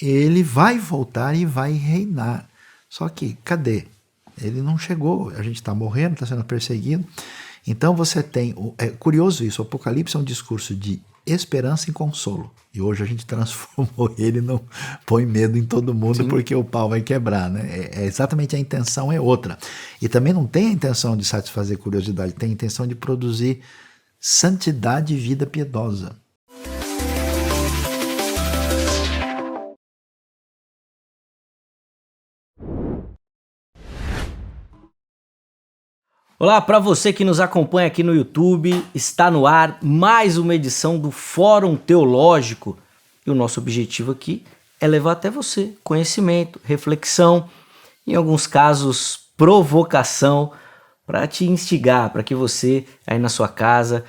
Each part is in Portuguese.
ele vai voltar e vai reinar. Só que, cadê? Ele não chegou, a gente está morrendo, está sendo perseguido. Então você tem, é curioso isso, o Apocalipse é um discurso de esperança e consolo. E hoje a gente transformou ele, não põe medo em todo mundo. Sim. Porque o pau vai quebrar, né? Exatamente, a intenção é outra. E também não tem a intenção de satisfazer curiosidade, tem a intenção de produzir santidade e vida piedosa. Olá, para você que nos acompanha aqui no YouTube, está no ar mais uma edição do Fórum Teológico. E o nosso objetivo aqui é levar até você conhecimento, reflexão, em alguns casos provocação, para te instigar, para que você aí na sua casa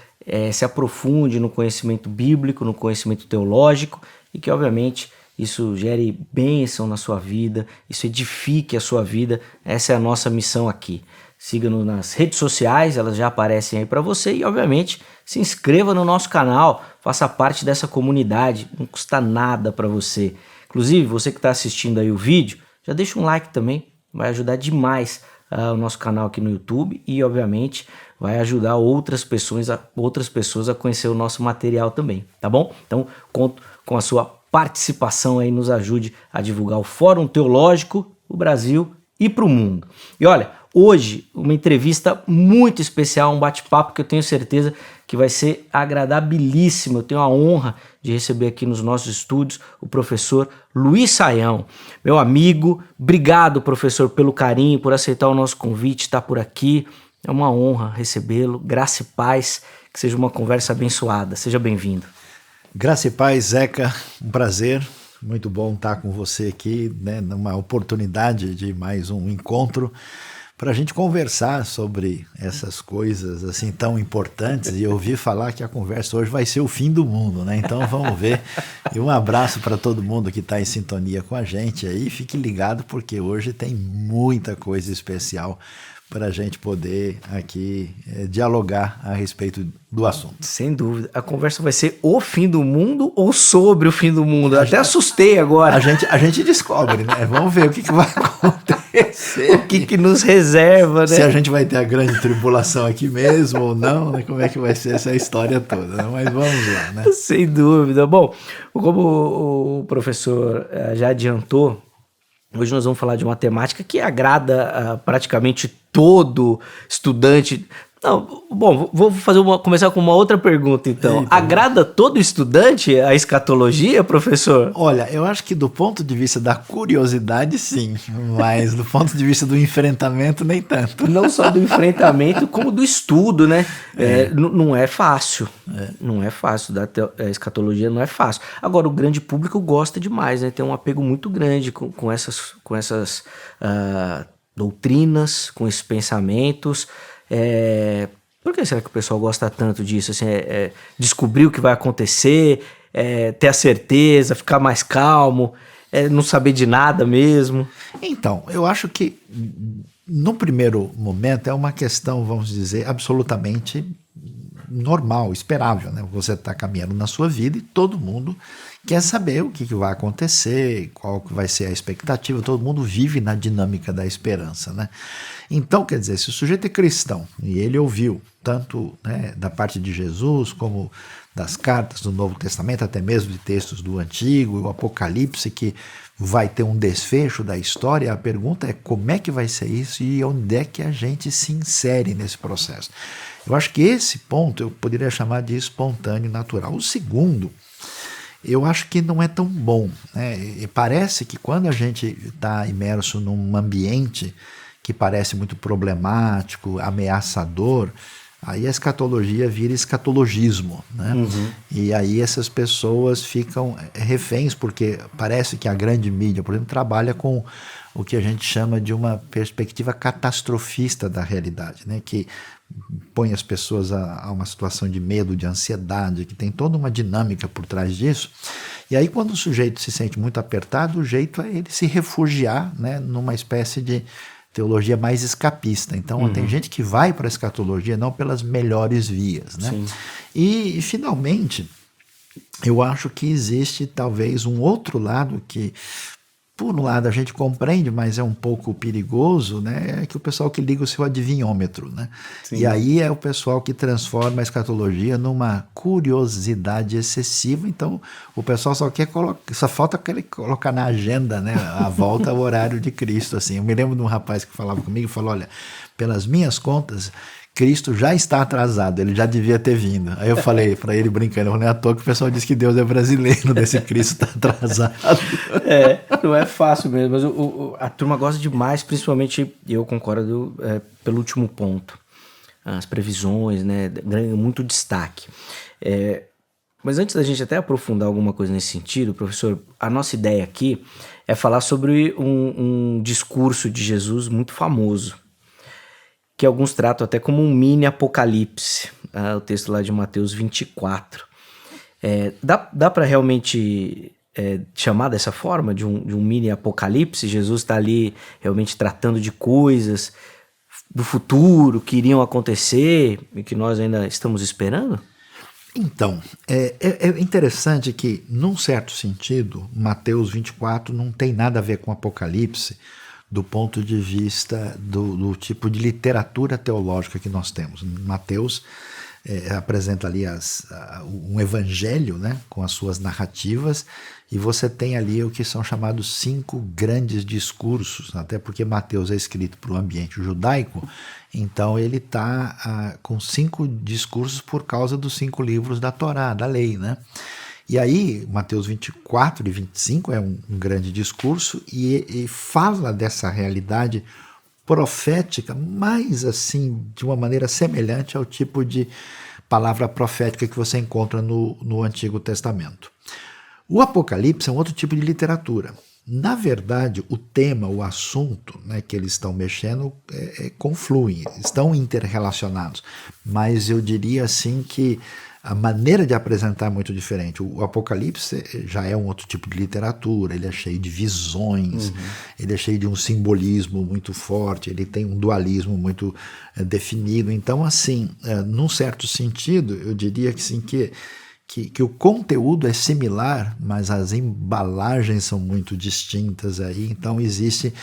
se aprofunde no conhecimento bíblico, no conhecimento teológico e que obviamente isso gere bênção na sua vida, isso edifique a sua vida. Essa é a nossa missão aqui. Siga-nos nas redes sociais, elas já aparecem aí para você e, obviamente, se inscreva no nosso canal, faça parte dessa comunidade, não custa nada para você. Inclusive, você que está assistindo aí o vídeo, já deixa um like também, vai ajudar demais o nosso canal aqui no YouTube e, obviamente, vai ajudar outras pessoas a conhecer o nosso material também, tá bom? Então, conto com a sua participação aí, nos ajude a divulgar o Fórum Teológico, o Brasil e para o mundo. E olha, hoje uma entrevista muito especial, um bate-papo que eu tenho certeza que vai ser agradabilíssimo. Eu tenho a honra de receber aqui nos nossos estúdios o professor Luiz Saião, meu amigo. Obrigado, professor, pelo carinho, por aceitar o nosso convite, estar por aqui. É uma honra recebê-lo. Graça e paz, que seja uma conversa abençoada. Seja bem-vindo. Graça e paz, Zeca, um prazer. Muito bom estar com você aqui, né, numa oportunidade de mais um encontro para a gente conversar sobre essas coisas assim tão importantes. E eu ouvi falar que a conversa hoje vai ser o fim do mundo, né? Então vamos ver. E um abraço para todo mundo que está em sintonia com a gente aí. Fique ligado porque hoje tem muita coisa especial para a gente poder aqui dialogar a respeito do assunto. Sem dúvida. A conversa vai ser o fim do mundo ou sobre o fim do mundo? Eu até assustei agora. A gente descobre, né? Vamos ver o que vai acontecer. O que nos reserva, né? Se a gente vai ter a grande tribulação aqui mesmo ou não, né? Como é que vai ser essa história toda, né? Mas vamos lá, né? Sem dúvida. Bom, como o professor já adiantou, hoje nós vamos falar de uma temática que agrada praticamente todo estudante. Não, bom, começar com uma outra pergunta então. Eita, agrada todo estudante a escatologia, professor? Olha, eu acho que do ponto de vista da curiosidade, sim, mas do ponto de vista do enfrentamento, nem tanto. Não só do enfrentamento, como do estudo, né? Não é fácil. Não é fácil, a escatologia não é fácil. Agora, o grande público gosta demais, né? Tem um apego muito grande com essas doutrinas, com esses pensamentos. Por que será que o pessoal gosta tanto disso? Assim, descobrir o que vai acontecer, ter a certeza, ficar mais calmo, não saber de nada mesmo? Então, eu acho que no primeiro momento é uma questão, vamos dizer, absolutamente normal, esperável, né? Você está caminhando na sua vida e todo mundo quer saber o que vai acontecer, qual que vai ser a expectativa, todo mundo vive na dinâmica da esperança, né? Então, quer dizer, se o sujeito é cristão e ele ouviu tanto, né, da parte de Jesus como das cartas do Novo Testamento, até mesmo de textos do Antigo, o Apocalipse, que vai ter um desfecho da história, a pergunta é como é que vai ser isso e onde é que a gente se insere nesse processo. Eu acho que esse ponto eu poderia chamar de espontâneo e natural. O segundo, eu acho que não é tão bom, né? E parece que quando a gente está imerso num ambiente que parece muito problemático, ameaçador, aí a escatologia vira escatologismo, né? Uhum. E aí essas pessoas ficam reféns, porque parece que a grande mídia, por exemplo, trabalha com o que a gente chama de uma perspectiva catastrofista da realidade, né? Que põe as pessoas a uma situação de medo, de ansiedade, que tem toda uma dinâmica por trás disso. E aí quando o sujeito se sente muito apertado, o jeito é ele se refugiar, né, numa espécie de teologia mais escapista. Então tem gente que vai para a escatologia não pelas melhores vias, né? E finalmente eu acho que existe talvez um outro lado que, por um lado, a gente compreende, mas é um pouco perigoso, né? É que o pessoal que liga o seu adivinhômetro, né? Sim. E aí é o pessoal que transforma a escatologia numa curiosidade excessiva. Então, o pessoal só falta colocar na agenda, né? A volta ao horário de Cristo, assim. Eu me lembro de um rapaz que falava comigo e falou: olha, pelas minhas contas, Cristo já está atrasado, ele já devia ter vindo. Aí eu falei para ele brincando, não é à toa que o pessoal diz que Deus é brasileiro, desse Cristo está atrasado. Não é fácil mesmo, mas a turma gosta demais, principalmente, eu concordo, pelo último ponto. As previsões, né, ganham muito destaque. Mas antes da gente até aprofundar alguma coisa nesse sentido, professor, a nossa ideia aqui é falar sobre um discurso de Jesus muito famoso, que alguns tratam até como um mini apocalipse, o texto lá de Mateus 24. Dá para realmente chamar dessa forma, de um mini apocalipse? Jesus está ali realmente tratando de coisas do futuro que iriam acontecer e que nós ainda estamos esperando? Então, é interessante que, num certo sentido, Mateus 24 não tem nada a ver com Apocalipse, do ponto de vista do tipo de literatura teológica que nós temos. Mateus apresenta ali um evangelho, né, com as suas narrativas, e você tem ali o que são chamados 5 grandes discursos, até porque Mateus é escrito para o ambiente judaico, então ele está com 5 discursos por causa dos 5 livros da Torá, da lei, né? E aí, Mateus 24 e 25 é um grande discurso e fala dessa realidade profética, mas assim, de uma maneira semelhante ao tipo de palavra profética que você encontra no Antigo Testamento. O Apocalipse é um outro tipo de literatura. Na verdade, o tema, o assunto, né, que eles estão mexendo confluem, estão interrelacionados, mas eu diria assim que a maneira de apresentar é muito diferente. O Apocalipse já é um outro tipo de literatura, ele é cheio de visões, ele é cheio de um simbolismo muito forte, ele tem um dualismo muito definido. Então, assim, num certo sentido, eu diria que sim, que o conteúdo é similar, mas as embalagens são muito distintas aí, então existe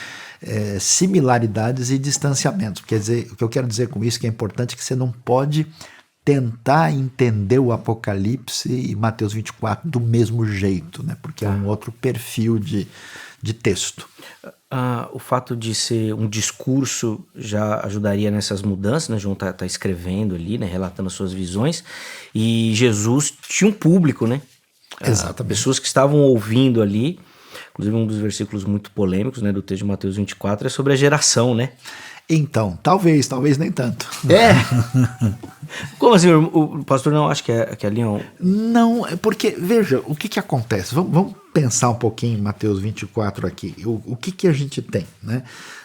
similaridades e distanciamentos. Quer dizer, o que eu quero dizer com isso que é importante é que você não pode tentar entender o Apocalipse e Mateus 24 do mesmo jeito, né? Porque é um outro perfil de texto. O fato de ser um discurso já ajudaria nessas mudanças, né? João tá escrevendo ali, né? Relatando as suas visões, e Jesus tinha um público, né? Exatamente. Pessoas que estavam ouvindo ali. Inclusive, um dos versículos muito polêmicos, né, do texto de Mateus 24 é sobre a geração, né? Então, talvez nem tanto. Como assim? O pastor não acha que ali é um... Não, porque, veja, o que acontece? Vamos pensar um pouquinho em Mateus 24 aqui. O que a gente tem, né?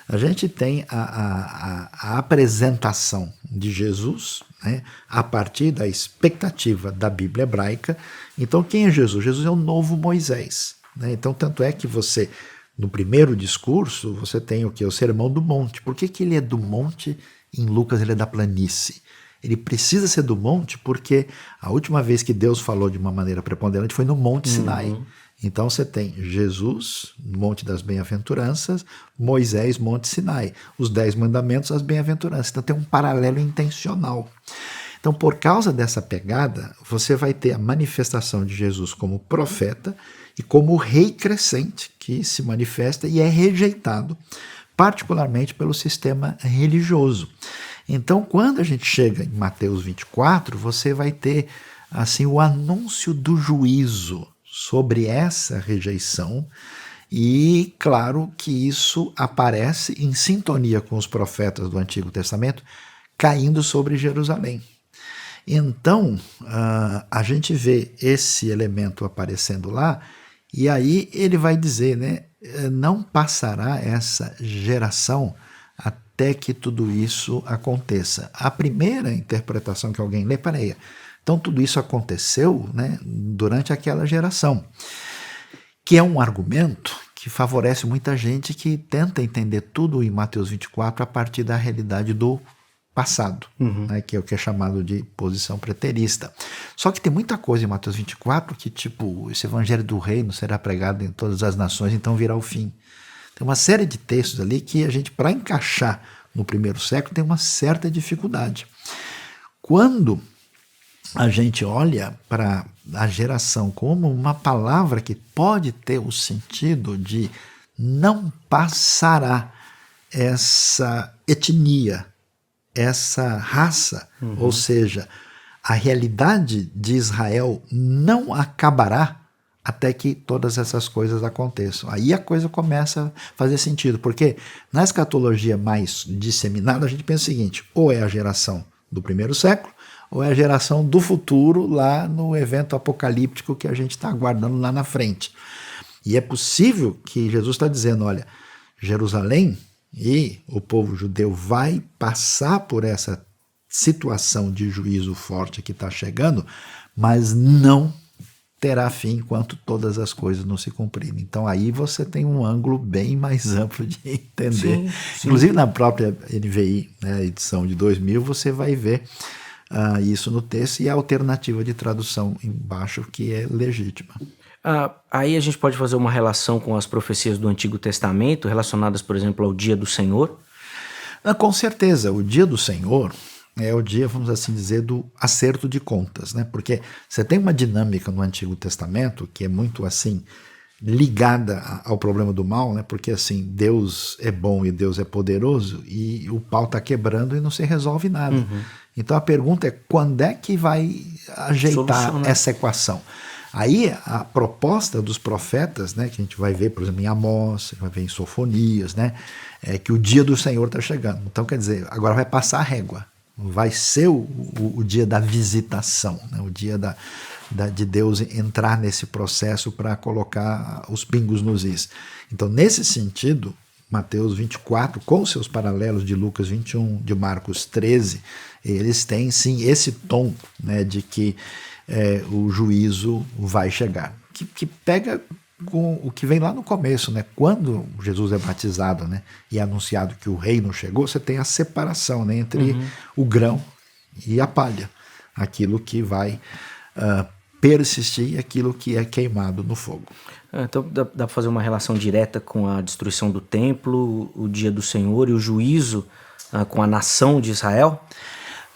A gente tem a apresentação de Jesus, né, a partir da expectativa da Bíblia hebraica. Então, quem é Jesus? Jesus é o novo Moisés, né? Então, tanto é que você... No primeiro discurso, você tem o quê? O Sermão do Monte. Por que ele é do monte? Em Lucas ele é da planície. Ele precisa ser do monte porque a última vez que Deus falou de uma maneira preponderante foi no Monte Sinai. Então você tem Jesus, Monte das Bem-aventuranças, Moisés, Monte Sinai. Os 10 mandamentos, as bem-aventuranças. Então tem um paralelo intencional. Então, por causa dessa pegada, você vai ter a manifestação de Jesus como profeta e como rei crescente que se manifesta e é rejeitado, particularmente pelo sistema religioso. Então, quando a gente chega em Mateus 24, você vai ter assim o anúncio do juízo sobre essa rejeição e, claro, que isso aparece em sintonia com os profetas do Antigo Testamento caindo sobre Jerusalém. Então, a gente vê esse elemento aparecendo lá, e aí ele vai dizer, né, não passará essa geração até que tudo isso aconteça. A primeira interpretação que alguém lê, peraí, então tudo isso aconteceu, né, durante aquela geração, que é um argumento que favorece muita gente que tenta entender tudo em Mateus 24 a partir da realidade do passado, né, que é o que é chamado de posição preterista. Só que tem muita coisa em Mateus 24 que, tipo, esse evangelho do reino será pregado em todas as nações, então virá o fim. Tem uma série de textos ali que a gente, para encaixar no primeiro século, tem uma certa dificuldade. Quando a gente olha para a geração como uma palavra que pode ter o sentido de não passará essa etnia, essa raça, ou seja, a realidade de Israel não acabará até que todas essas coisas aconteçam. Aí a coisa começa a fazer sentido, porque na escatologia mais disseminada a gente pensa o seguinte, ou é a geração do primeiro século, ou é a geração do futuro lá no evento apocalíptico que a gente está aguardando lá na frente. E é possível que Jesus está dizendo, olha, Jerusalém e o povo judeu vai passar por essa situação de juízo forte que está chegando, mas não terá fim enquanto todas as coisas não se cumprirem. Então aí você tem um ângulo bem mais amplo de entender. Sim. Inclusive na própria NVI, né, edição de 2000, você vai ver isso no texto e a alternativa de tradução embaixo que é legítima. Aí a gente pode fazer uma relação com as profecias do Antigo Testamento, relacionadas, por exemplo, ao dia do Senhor? Com certeza, o dia do Senhor é o dia, vamos assim dizer, do acerto de contas, né? Porque você tem uma dinâmica no Antigo Testamento que é muito assim ligada ao problema do mal, né? Porque assim, Deus é bom e Deus é poderoso e o pau está quebrando e não se resolve nada. Então a pergunta é quando é que vai ajeitar essa equação? Aí a proposta dos profetas, né, que a gente vai ver, por exemplo, em Amós, vai ver em Sofonias, né, é que o dia do Senhor está chegando. Então, quer dizer, agora vai passar a régua. Vai ser o dia da visitação, né, o dia de Deus entrar nesse processo para colocar os pingos nos is. Então, nesse sentido, Mateus 24, com seus paralelos de Lucas 21, de Marcos 13, eles têm sim esse tom, né, de que o juízo vai chegar, que pega com o que vem lá no começo, né? Quando Jesus é batizado, né, e é anunciado que o reino chegou, você tem a separação, né, entre o grão e a palha, aquilo que vai persistir e aquilo que é queimado no fogo. Então dá para fazer uma relação direta com a destruição do templo, o dia do Senhor e o juízo com a nação de Israel?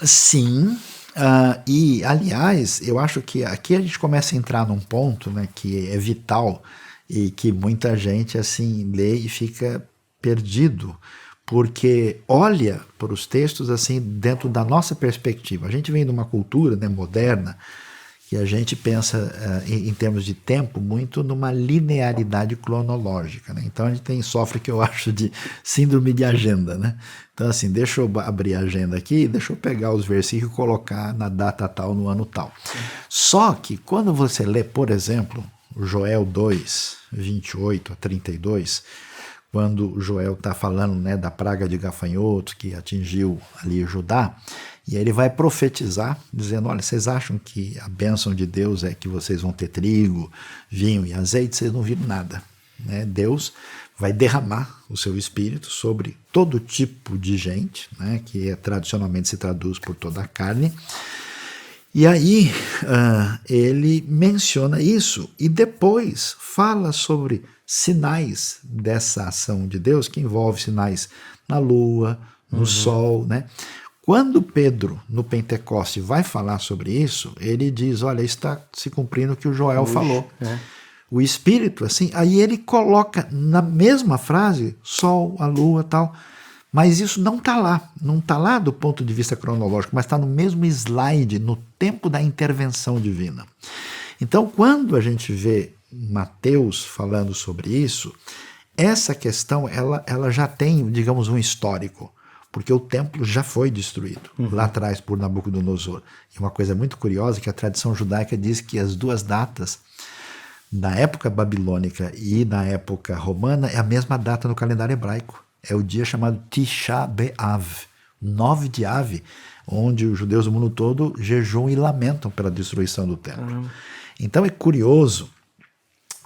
Sim. E, aliás, eu acho que aqui a gente começa a entrar num ponto, né, que é vital e que muita gente assim lê e fica perdido, porque olha para os textos assim dentro da nossa perspectiva. A gente vem de uma cultura, né, moderna, que a gente pensa em termos de tempo muito numa linearidade cronológica, né? Então a gente sofre, que eu acho, de síndrome de agenda, né? Então assim, deixa eu abrir a agenda aqui, deixa eu pegar os versículos e colocar na data tal, no ano tal. Só que quando você lê, por exemplo, Joel 2, 28 a 32, quando Joel está falando, né, da praga de gafanhotos que atingiu ali Judá, e aí ele vai profetizar, dizendo, olha, vocês acham que a bênção de Deus é que vocês vão ter trigo, vinho e azeite? Vocês não viram nada, né? Deus vai derramar o seu espírito sobre todo tipo de gente, né, que tradicionalmente se traduz por toda a carne. E aí ele menciona isso e depois fala sobre sinais dessa ação de Deus, que envolve sinais na lua, no sol, né? Quando Pedro, no Pentecoste, vai falar sobre isso, ele diz, olha, está se cumprindo o que o Joel falou. O Espírito, assim, aí ele coloca na mesma frase, sol, a lua e tal, mas isso não está lá. Não está lá do ponto de vista cronológico, mas está no mesmo slide, no tempo da intervenção divina. Então, quando a gente vê Mateus falando sobre isso, essa questão ela já tem, digamos, um histórico, porque o templo já foi destruído lá atrás por Nabucodonosor. E uma coisa muito curiosa é que a tradição judaica diz que as duas datas, na época babilônica e na época romana, é a mesma data no calendário hebraico. É o dia chamado Tisha B'Av, 9 de Ave, onde os judeus do mundo todo jejuam e lamentam pela destruição do templo. Então é curioso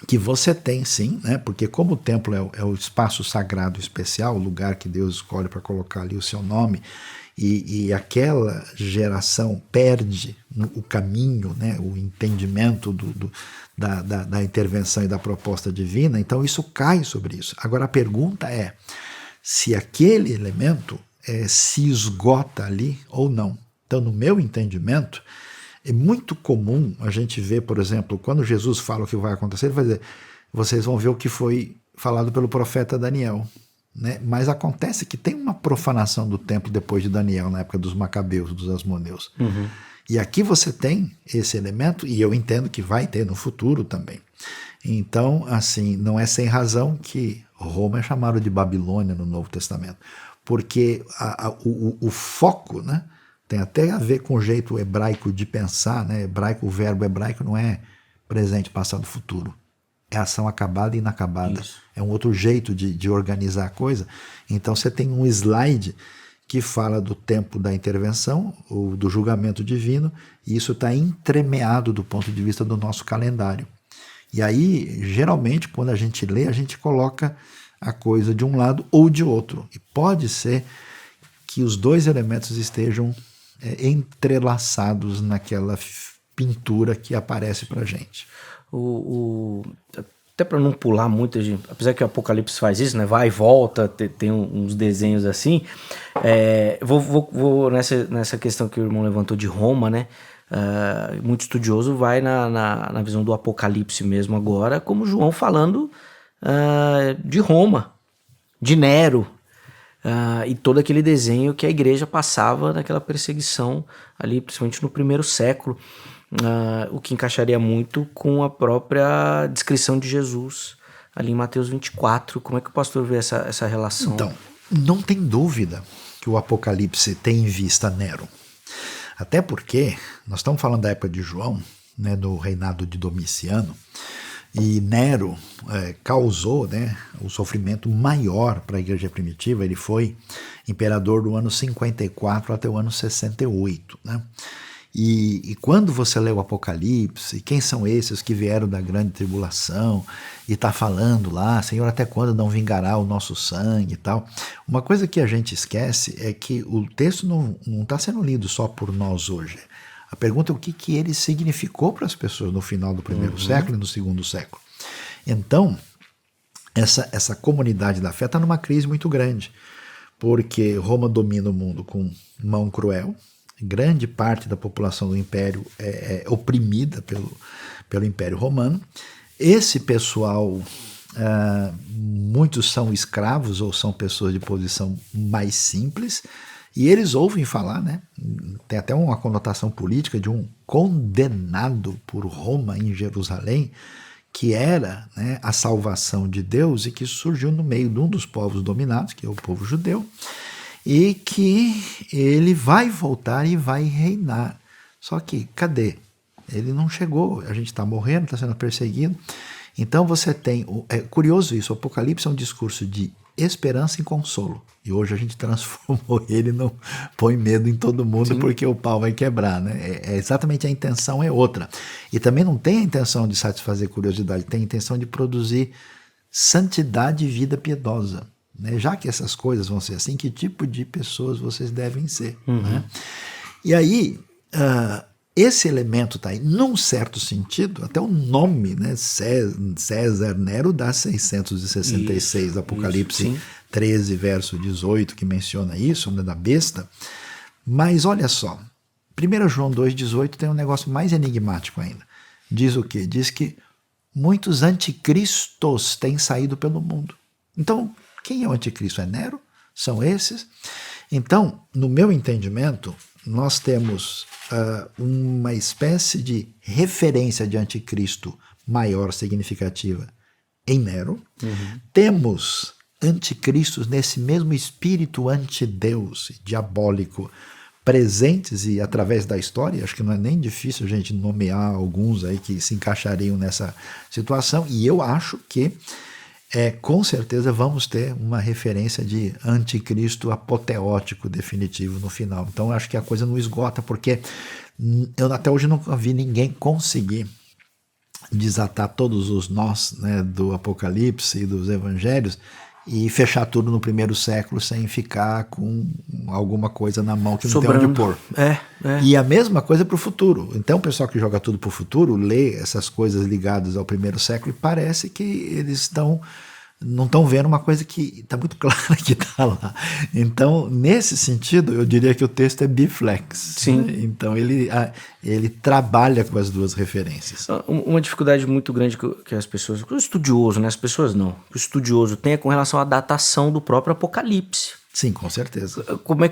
que você tem sim, né? Porque como o templo é o espaço sagrado especial, o lugar que Deus escolhe para colocar ali o seu nome, e aquela geração perde o caminho, né? O entendimento da intervenção e da proposta divina, então isso cai sobre isso. Agora a pergunta é se aquele elemento se esgota ali ou não. Então, no meu entendimento, é muito comum a gente ver, por exemplo, quando Jesus fala o que vai acontecer, ele vai dizer, vocês vão ver o que foi falado pelo profeta Daniel. Né? Mas acontece que tem uma profanação do templo depois de Daniel, na época dos Macabeus, dos Asmoneus. Uhum. E aqui você tem esse elemento, e eu entendo que vai ter no futuro também. Então, assim, não é sem razão que Roma é chamada de Babilônia no Novo Testamento, porque o foco, né, tem até a ver com o jeito hebraico de pensar, né? Hebraico, o verbo hebraico não é presente, passado, futuro. É ação acabada e inacabada. Isso. É um outro jeito de organizar a coisa. Então você tem um slide que fala do tempo da intervenção, ou do julgamento divino, e isso está entremeado do ponto de vista do nosso calendário. E aí, geralmente, quando a gente lê, a gente coloca a coisa de um lado ou de outro. E pode ser que os dois elementos estejam entrelaçados naquela pintura que aparece para a gente. Até para não pular muito, apesar que o Apocalipse faz isso, né? Vai e volta, tem uns desenhos assim. Vou nessa questão que o irmão levantou de Roma, né? Muito estudioso vai na visão do Apocalipse mesmo agora, como João falando de Roma, de Nero, e todo aquele desenho que a igreja passava naquela perseguição ali, principalmente no primeiro século. O que encaixaria muito com a própria descrição de Jesus ali em Mateus 24. Como é que o pastor vê essa relação? Então, não tem dúvida que o Apocalipse tem em vista Nero. Até porque nós estamos falando da época de João, né, do reinado de Domiciano, e Nero causou, né, o sofrimento maior para a igreja primitiva. Ele foi imperador do ano 54 até o ano 68, né? E quando você lê o Apocalipse, quem são esses que vieram da grande tribulação e está falando lá, Senhor, até quando não vingará o nosso sangue e tal? Uma coisa que a gente esquece é que o texto não está sendo lido só por nós hoje. A pergunta é o que ele significou para as pessoas no final do primeiro século e no segundo século. Então, essa comunidade da fé está numa crise muito grande, porque Roma domina o mundo com mão cruel. Grande parte da população do império é oprimida pelo Império Romano. Esse pessoal, muitos são escravos ou são pessoas de posição mais simples, e eles ouvem falar, né? Tem até uma conotação política de um condenado por Roma em Jerusalém, que era, né, a salvação de Deus e que surgiu no meio de um dos povos dominados, que é o povo judeu, e que ele vai voltar e vai reinar. Só que, cadê? Ele não chegou, a gente está morrendo, está sendo perseguido. Então você tem, é curioso isso, o Apocalipse é um discurso de esperança e consolo. E hoje a gente transformou ele, não põe medo em todo mundo. Sim. Porque o pau vai quebrar, né? Exatamente, a intenção é outra. E também não tem a intenção de satisfazer curiosidade, tem a intenção de produzir santidade e vida piedosa. Né? Já que essas coisas vão ser assim, que tipo de pessoas vocês devem ser? Né? E aí, esse elemento está aí, num certo sentido, até o nome, né? César Nero dá 666, isso, Apocalipse 13, verso 18, que menciona isso, né, da besta. Mas olha só, 1 João 2,18 tem um negócio mais enigmático ainda. Diz o quê? Diz que muitos anticristos têm saído pelo mundo. Então, quem é o anticristo? É Nero? São esses? Então, no meu entendimento, nós temos uma espécie de referência de anticristo maior, significativa, em Nero. Temos anticristos nesse mesmo espírito antideus, diabólico, presentes e através da história. Acho que não é nem difícil a gente nomear alguns aí que se encaixariam nessa situação, e eu acho que com certeza vamos ter uma referência de anticristo apoteótico definitivo no final. Então acho que a coisa não esgota, porque eu até hoje nunca vi ninguém conseguir desatar todos os nós, né, do Apocalipse e dos Evangelhos e fechar tudo no primeiro século sem ficar com alguma coisa na mão que não Sobrando. tem onde pôr. E a mesma coisa para o futuro. Então o pessoal que joga tudo para o futuro lê essas coisas ligadas ao primeiro século e parece que eles não estão vendo uma coisa que está muito clara que está lá. Então, nesse sentido, eu diria que o texto é biflex. Sim. Né? Então, ele trabalha com as duas referências. Uma dificuldade muito grande que as pessoas, o estudioso, né? As pessoas não, o estudioso tem é com relação à datação do próprio Apocalipse. Sim, com certeza. Como é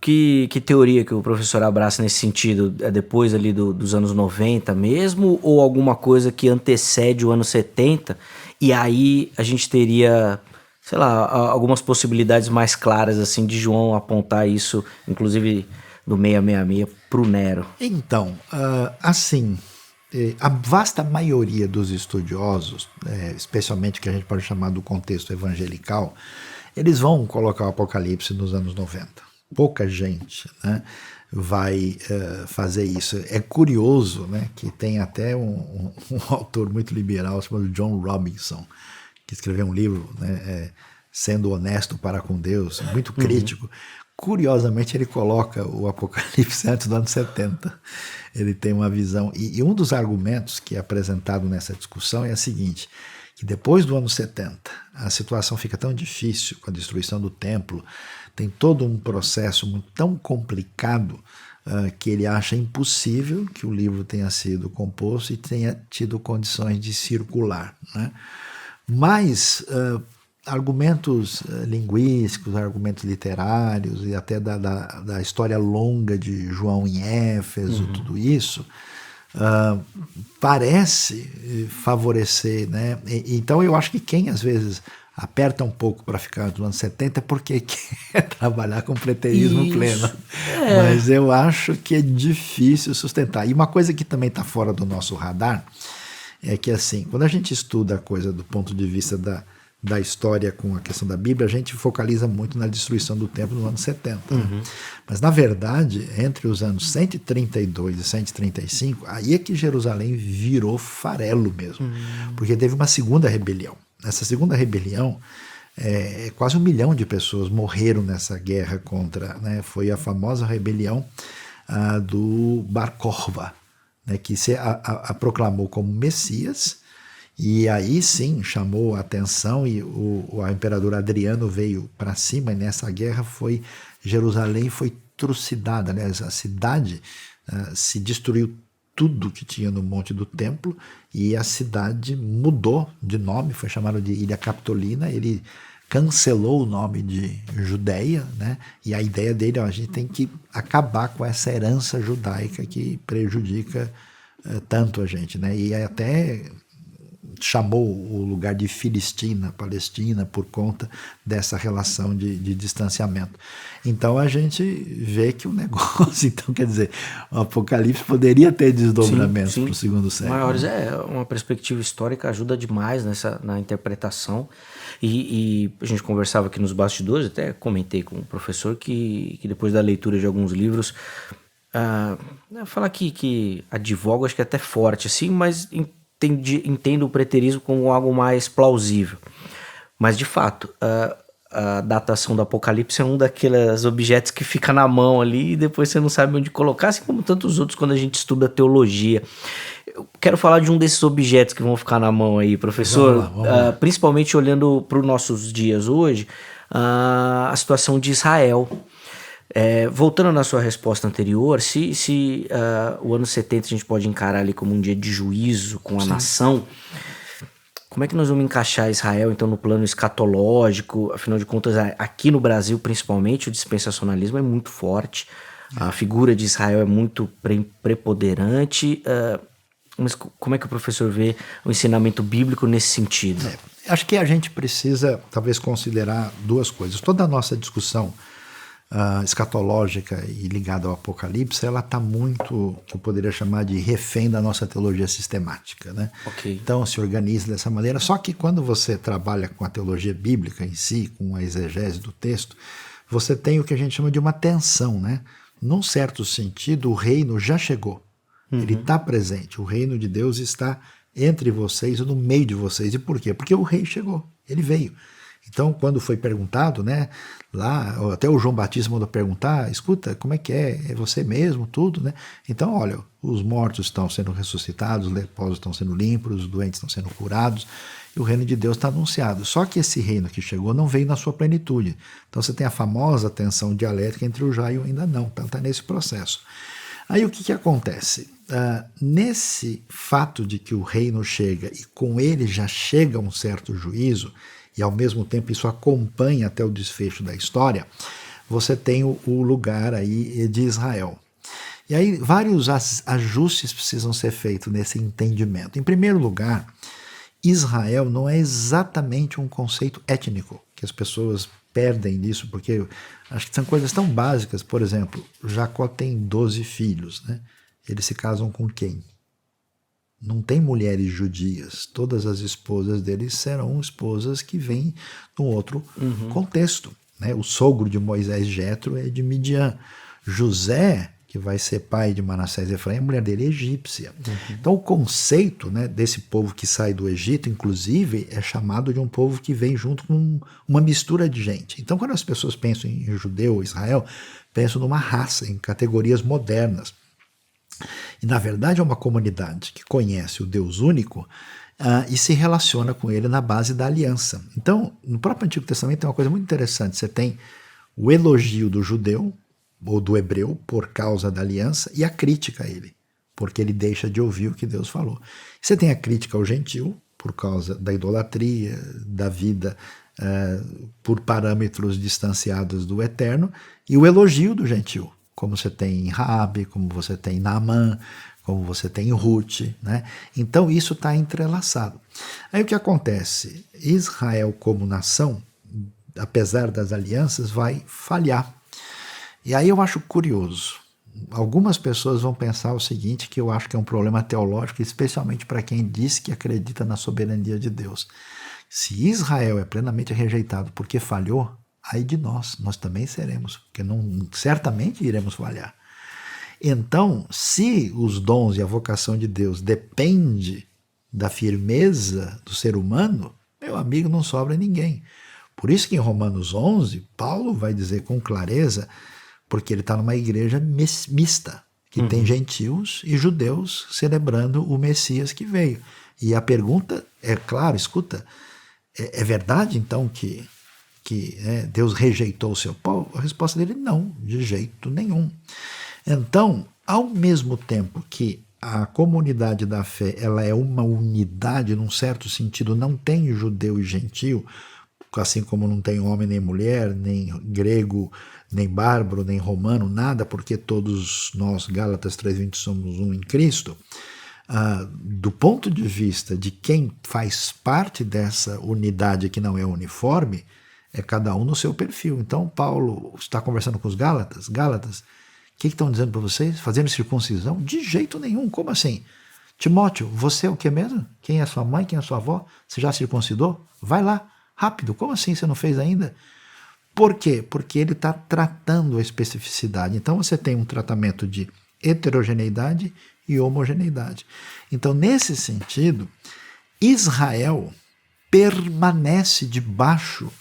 que teoria que o professor abraça nesse sentido? É depois ali dos anos 90 mesmo? Ou alguma coisa que antecede o ano 70? E aí a gente teria, sei lá, algumas possibilidades mais claras assim de João apontar isso, inclusive do 666 para o Nero. Então, assim, a vasta maioria dos estudiosos, especialmente que a gente pode chamar do contexto evangelical, eles vão colocar o Apocalipse nos anos 90. Pouca gente, né, vai fazer isso. É curioso, né, que tem até um autor muito liberal chamado John Robinson, que escreveu um livro, né, Sendo Honesto para com Deus, muito crítico. Curiosamente, ele coloca o Apocalipse antes do ano 70. Ele tem uma visão. E um dos argumentos que é apresentado nessa discussão é o seguinte, que depois do ano 70, a situação fica tão difícil com a destruição do templo, tem todo um processo tão complicado que ele acha impossível que o livro tenha sido composto e tenha tido condições de circular. Né? Mas argumentos linguísticos, argumentos literários e até da história longa de João em Éfeso, tudo isso, parece favorecer, né? Então eu acho que quem às vezes aperta um pouco para ficar nos anos 70 é porque quer trabalhar com preterismo pleno. Mas eu acho que é difícil sustentar. E uma coisa que também está fora do nosso radar é que, assim, quando a gente estuda a coisa do ponto de vista da história com a questão da Bíblia, a gente focaliza muito na destruição do templo nos anos 70. Mas, na verdade, entre os anos 132 e 135, aí é que Jerusalém virou farelo mesmo, porque teve uma segunda rebelião. Essa segunda rebelião, quase 1 milhão de pessoas morreram nessa guerra contra, né, foi a famosa rebelião do Bar Kokhba, né, que se proclamou como Messias, e aí sim chamou a atenção e o imperador Adriano veio para cima, e nessa guerra Jerusalém foi trucidada, aliás, a cidade se destruiu tudo que tinha no Monte do Templo e a cidade mudou de nome, foi chamada de Ilha Capitolina, ele cancelou o nome de Judeia, né? E a ideia dele, a gente tem que acabar com essa herança judaica que prejudica tanto a gente, né? E até chamou o lugar de Filistina, Palestina, por conta dessa relação de distanciamento. Então a gente vê que o negócio, então quer dizer, o Apocalipse poderia ter desdobramentos para o segundo século. Maiores, uma perspectiva histórica ajuda demais na interpretação. E a gente conversava aqui nos bastidores, até comentei com o professor que depois da leitura de alguns livros, falar que advogo, acho que é até forte, assim, mas entendo o preterismo como algo mais plausível. Mas, de fato, a datação do Apocalipse é um daqueles objetos que fica na mão ali e depois você não sabe onde colocar, assim como tantos outros quando a gente estuda teologia. Eu quero falar de um desses objetos que vão ficar na mão aí, professor. Vamos lá. Principalmente olhando para os nossos dias hoje, a situação de Israel. Voltando na sua resposta anterior, se o ano 70 a gente pode encarar ali como um dia de juízo com a nação, como é que nós vamos encaixar Israel então no plano escatológico? Afinal de contas, aqui no Brasil principalmente, o dispensacionalismo é muito forte, a figura de Israel é muito preponderante, mas como é que o professor vê o ensinamento bíblico nesse sentido? Acho que a gente precisa talvez considerar duas coisas. Toda a nossa discussão escatológica e ligada ao Apocalipse, ela está muito, que eu poderia chamar de refém da nossa teologia sistemática, né? Okay. Então se organiza dessa maneira, só que quando você trabalha com a teologia bíblica em si, com a exegese do texto, você tem o que a gente chama de uma tensão, né? Num certo sentido, o reino já chegou, ele está presente, o reino de Deus está entre vocês, no meio de vocês. E por quê? Porque o rei chegou, ele veio. Então, quando foi perguntado, né, lá, até o João Batista mandou perguntar, escuta, como é que é você mesmo, tudo, né? Então, olha, os mortos estão sendo ressuscitados, os leprosos estão sendo limpos, os doentes estão sendo curados, e o reino de Deus está anunciado. Só que esse reino que chegou não veio na sua plenitude. Então, você tem a famosa tensão dialética entre o já e o ainda não, então está nesse processo. Aí, o que acontece? Nesse fato de que o reino chega e com ele já chega um certo juízo, e ao mesmo tempo isso acompanha até o desfecho da história, você tem o lugar aí de Israel. E aí vários ajustes precisam ser feitos nesse entendimento. Em primeiro lugar, Israel não é exatamente um conceito étnico, que as pessoas perdem nisso, porque acho que são coisas tão básicas. Por exemplo, Jacó tem 12 filhos, né? Eles se casam com quem? Não tem mulheres judias. Todas as esposas deles serão esposas que vêm num outro contexto, né? O sogro de Moisés, Jetro, é de Midian. José, que vai ser pai de Manassés e Efraim, a mulher dele é egípcia. Então o conceito, né, desse povo que sai do Egito, inclusive, é chamado de um povo que vem junto com uma mistura de gente. Então quando as pessoas pensam em judeu, Israel, pensam numa raça, em categorias modernas. E na verdade é uma comunidade que conhece o Deus único e se relaciona com ele na base da aliança. Então, no próprio Antigo Testamento tem uma coisa muito interessante. Você tem o elogio do judeu ou do hebreu por causa da aliança e a crítica a ele, porque ele deixa de ouvir o que Deus falou. Você tem a crítica ao gentil por causa da idolatria, da vida por parâmetros distanciados do eterno, e o elogio do gentil, como você tem em Raabe, como você tem em Naamã, como você tem em Ruth, né? Então isso está entrelaçado. Aí o que acontece? Israel como nação, apesar das alianças, vai falhar. E aí eu acho curioso. Algumas pessoas vão pensar o seguinte, que eu acho que é um problema teológico, especialmente para quem diz que acredita na soberania de Deus. Se Israel é plenamente rejeitado porque falhou, aí de nós também seremos, porque certamente iremos falhar. Então, se os dons e a vocação de Deus depende da firmeza do ser humano, meu amigo, não sobra ninguém. Por isso que em Romanos 11, Paulo vai dizer com clareza, porque ele está numa igreja mista, que tem gentios e judeus celebrando o Messias que veio. E a pergunta é, claro, escuta, é verdade então que Deus rejeitou o seu povo? A resposta dele não, de jeito nenhum. Então, ao mesmo tempo que a comunidade da fé ela é uma unidade, num certo sentido, não tem judeu e gentio, assim como não tem homem nem mulher, nem grego, nem bárbaro, nem romano, nada, porque todos nós, Gálatas 3:20, somos um em Cristo. Do ponto de vista de quem faz parte dessa unidade que não é uniforme, é cada um no seu perfil. Então Paulo está conversando com os Gálatas, o que estão dizendo para vocês? Fazendo circuncisão? De jeito nenhum, como assim? Timóteo, você é o que mesmo? Quem é sua mãe, quem é sua avó? Você já circuncidou? Vai lá, rápido, como assim você não fez ainda? Por quê? Porque ele está tratando a especificidade. Então você tem um tratamento de heterogeneidade e homogeneidade. Então nesse sentido, Israel permanece debaixo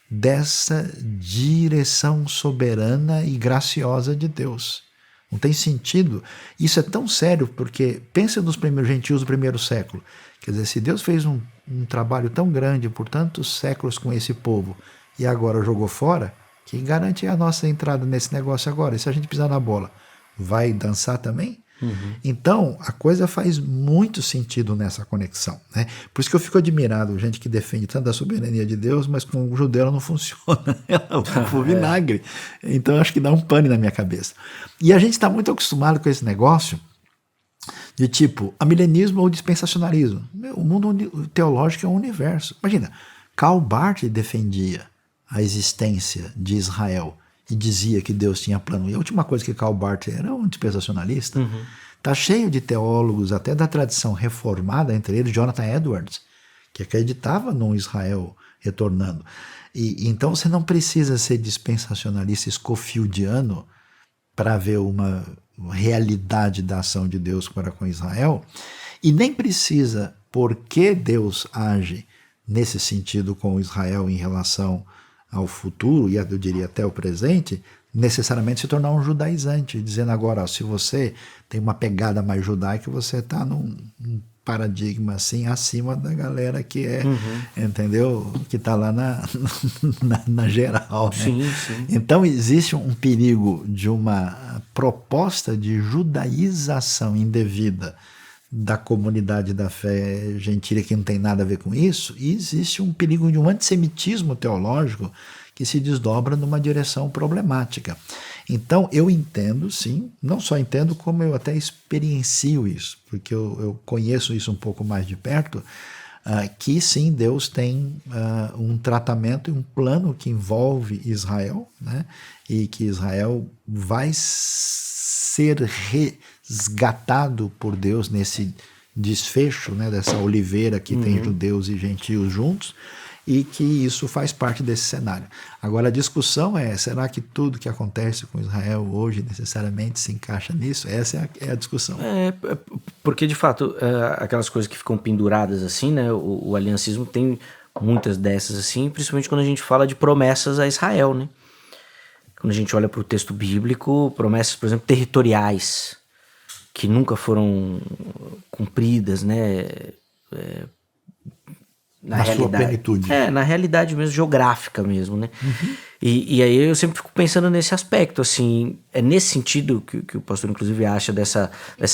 dessa direção soberana e graciosa de Deus. Não tem sentido. Isso é tão sério, porque pensa nos primeiros gentios do primeiro século. Quer dizer, se Deus fez um trabalho tão grande por tantos séculos com esse povo e agora jogou fora, quem garante a nossa entrada nesse negócio agora? E se a gente pisar na bola, vai dançar também? Então, a coisa faz muito sentido nessa conexão, né? Por isso que eu fico admirado, gente que defende tanto a soberania de Deus, mas com o judeu ela não funciona, ela é vinagre. Então, acho que dá um pane na minha cabeça. E a gente está muito acostumado com esse negócio de tipo, amilenismo ou dispensacionalismo. O mundo teológico é um universo. Imagina, Karl Barth defendia a existência de Israel e dizia que Deus tinha plano. E a última coisa que Karl Barth era um dispensacionalista. Está cheio de teólogos, até da tradição reformada, entre eles Jonathan Edwards, que acreditava num Israel retornando. E então você não precisa ser dispensacionalista scofieldiano para ver uma realidade da ação de Deus para com Israel. E nem precisa, porque Deus age nesse sentido com Israel em relação ao futuro, e eu diria até o presente, necessariamente se tornar um judaizante, dizendo agora, ó, se você tem uma pegada mais judaica, você está num paradigma assim acima da galera que é, entendeu? Que está lá na geral. Né? Sim, sim. Então existe um perigo de uma proposta de judaização indevida da comunidade da fé gentílica que não tem nada a ver com isso, e existe um perigo de um antissemitismo teológico que se desdobra numa direção problemática. Então eu entendo, sim, não só entendo, como eu até experiencio isso, porque eu conheço isso um pouco mais de perto, que sim, Deus tem um tratamento e um plano que envolve Israel, né, e que Israel vai ser resgatado por Deus nesse desfecho, né, dessa oliveira que tem judeus e gentios juntos, e que isso faz parte desse cenário. Agora a discussão é, será que tudo que acontece com Israel hoje necessariamente se encaixa nisso? Essa é a discussão. Porque de fato, aquelas coisas que ficam penduradas assim, né, o aliancismo tem muitas dessas assim, principalmente quando a gente fala de promessas a Israel, né? Quando a gente olha para o texto bíblico, promessas, por exemplo, territoriais, que nunca foram cumpridas, né? Na sua plenitude. Na realidade mesmo, geográfica mesmo, né? E aí eu sempre fico pensando nesse aspecto, assim, é nesse sentido que o pastor inclusive acha dessa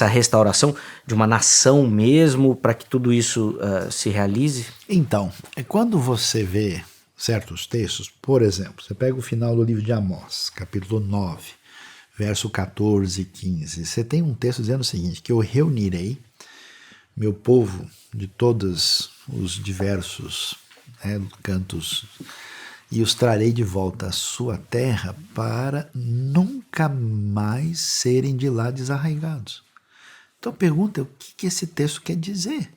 restauração de uma nação mesmo, para que tudo isso se realize? Então, quando você vê certos textos, por exemplo, você pega o final do livro de Amós, capítulo 9, verso 14 e 15, você tem um texto dizendo o seguinte, que eu reunirei meu povo de todos os diversos cantos e os trarei de volta à sua terra para nunca mais serem de lá desarraigados. Então pergunta, o que esse texto quer dizer?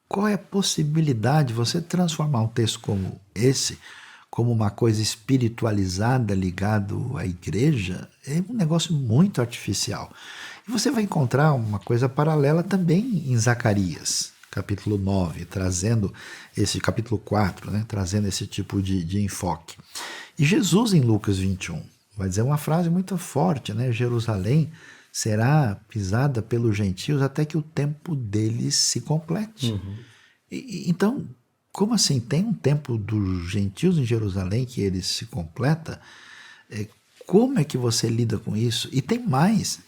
Qual é a possibilidade de você transformar um texto como esse, como uma coisa espiritualizada ligado à igreja? É um negócio muito artificial. E você vai encontrar uma coisa paralela também em Zacarias, capítulo 9, trazendo esse capítulo 4, né, trazendo esse tipo de enfoque. E Jesus, em Lucas 21, vai dizer uma frase muito forte, né? Jerusalém será pisada pelos gentios até que o tempo deles se complete. Então, como assim? Tem um tempo dos gentios em Jerusalém que ele se completa? Como é que você lida com isso? E tem mais.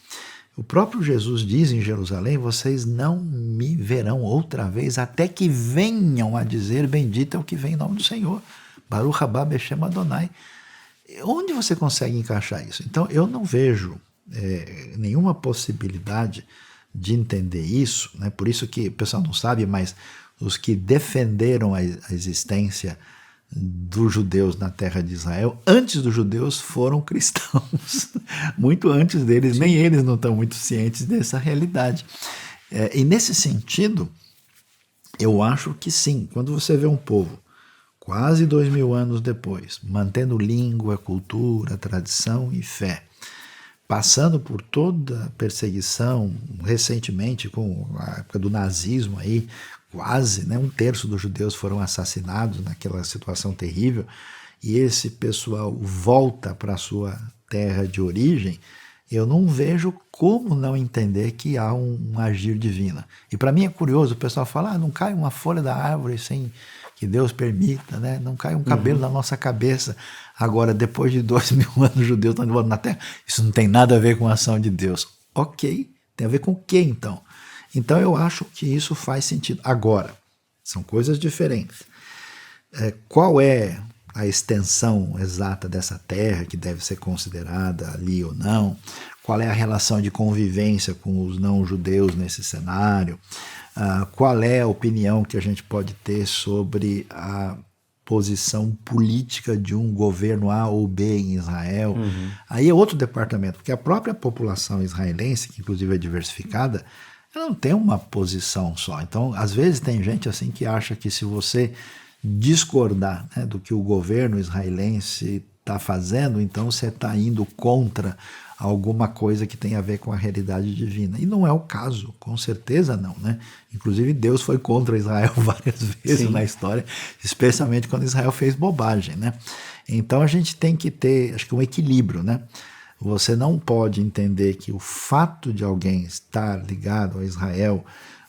O próprio Jesus diz em Jerusalém, vocês não me verão outra vez até que venham a dizer, bendito é o que vem em nome do Senhor. Baruch haba Beshem Adonai. Onde você consegue encaixar isso? Então eu não vejo nenhuma possibilidade de entender isso, né? Por isso que o pessoal não sabe, mas os que defenderam a existência dos judeus na terra de Israel, antes dos judeus foram cristãos, muito antes deles, nem eles não estão muito cientes dessa realidade. E nesse sentido, eu acho que sim, quando você vê um povo quase 2000 anos depois, mantendo língua, cultura, tradição e fé, passando por toda a perseguição, recentemente com a época do nazismo aí, quase, né, 1/3 dos judeus foram assassinados naquela situação terrível, e esse pessoal volta para a sua terra de origem, eu não vejo como não entender que há um agir divino. E para mim é curioso, o pessoal fala, não cai uma folha da árvore sem que Deus permita, né? Não cai um cabelo na nossa cabeça. Agora, depois de 2000 anos, os judeus estão de volta na terra, isso não tem nada a ver com a ação de Deus. Ok, tem a ver com o que então? Então eu acho que isso faz sentido. Agora, são coisas diferentes. Qual é a extensão exata dessa terra que deve ser considerada ali ou não? Qual é a relação de convivência com os não-judeus nesse cenário? Qual é a opinião que a gente pode ter sobre a posição política de um governo A ou B em Israel? Aí é outro departamento, porque a própria população israelense, que inclusive é diversificada, ela não tem uma posição só. Então, às vezes tem gente assim que acha que se você discordar, né, do que o governo israelense está fazendo, então você está indo contra alguma coisa que tem a ver com a realidade divina. E não é o caso, com certeza não, né? Inclusive Deus foi contra Israel várias vezes na história, especialmente quando Israel fez bobagem, né? Então a gente tem que ter, acho que um equilíbrio, né? Você não pode entender que o fato de alguém estar ligado a Israel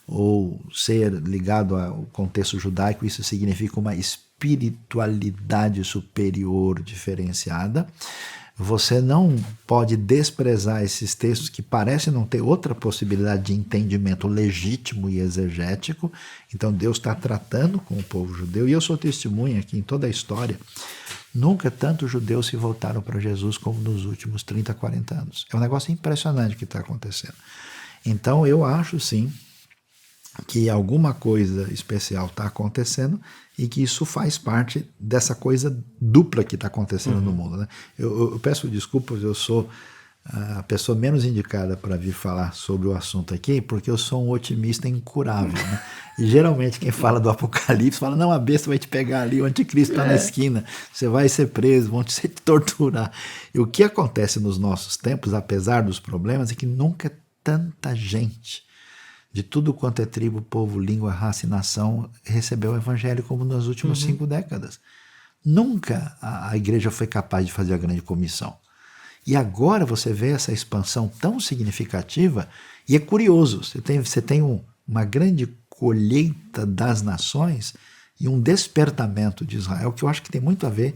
ou ser ligado ao contexto judaico, isso significa uma espiritualidade superior diferenciada. Você não pode desprezar esses textos que parecem não ter outra possibilidade de entendimento legítimo e exegético. Então Deus está tratando com o povo judeu, e eu sou testemunha que em toda a história nunca tantos judeus se voltaram para Jesus como nos últimos 30, 40 anos. É um negócio impressionante que está acontecendo. Então eu acho sim que alguma coisa especial está acontecendo e que isso faz parte dessa coisa dupla que está acontecendo no mundo, né? Eu peço desculpas, eu sou a pessoa menos indicada para vir falar sobre o assunto aqui, porque eu sou um otimista incurável, né? E geralmente quem fala do Apocalipse fala, não, a besta vai te pegar ali, o anticristo está na esquina, você vai ser preso, vão te torturar. E o que acontece nos nossos tempos, apesar dos problemas, é que nunca tanta gente de tudo quanto é tribo, povo, língua, raça e nação recebeu o evangelho como nas últimas 5 décadas. Nunca a igreja foi capaz de fazer a grande comissão. E agora você vê essa expansão tão significativa, e é curioso, você tem uma grande colheita das nações e um despertamento de Israel, que eu acho que tem muito a ver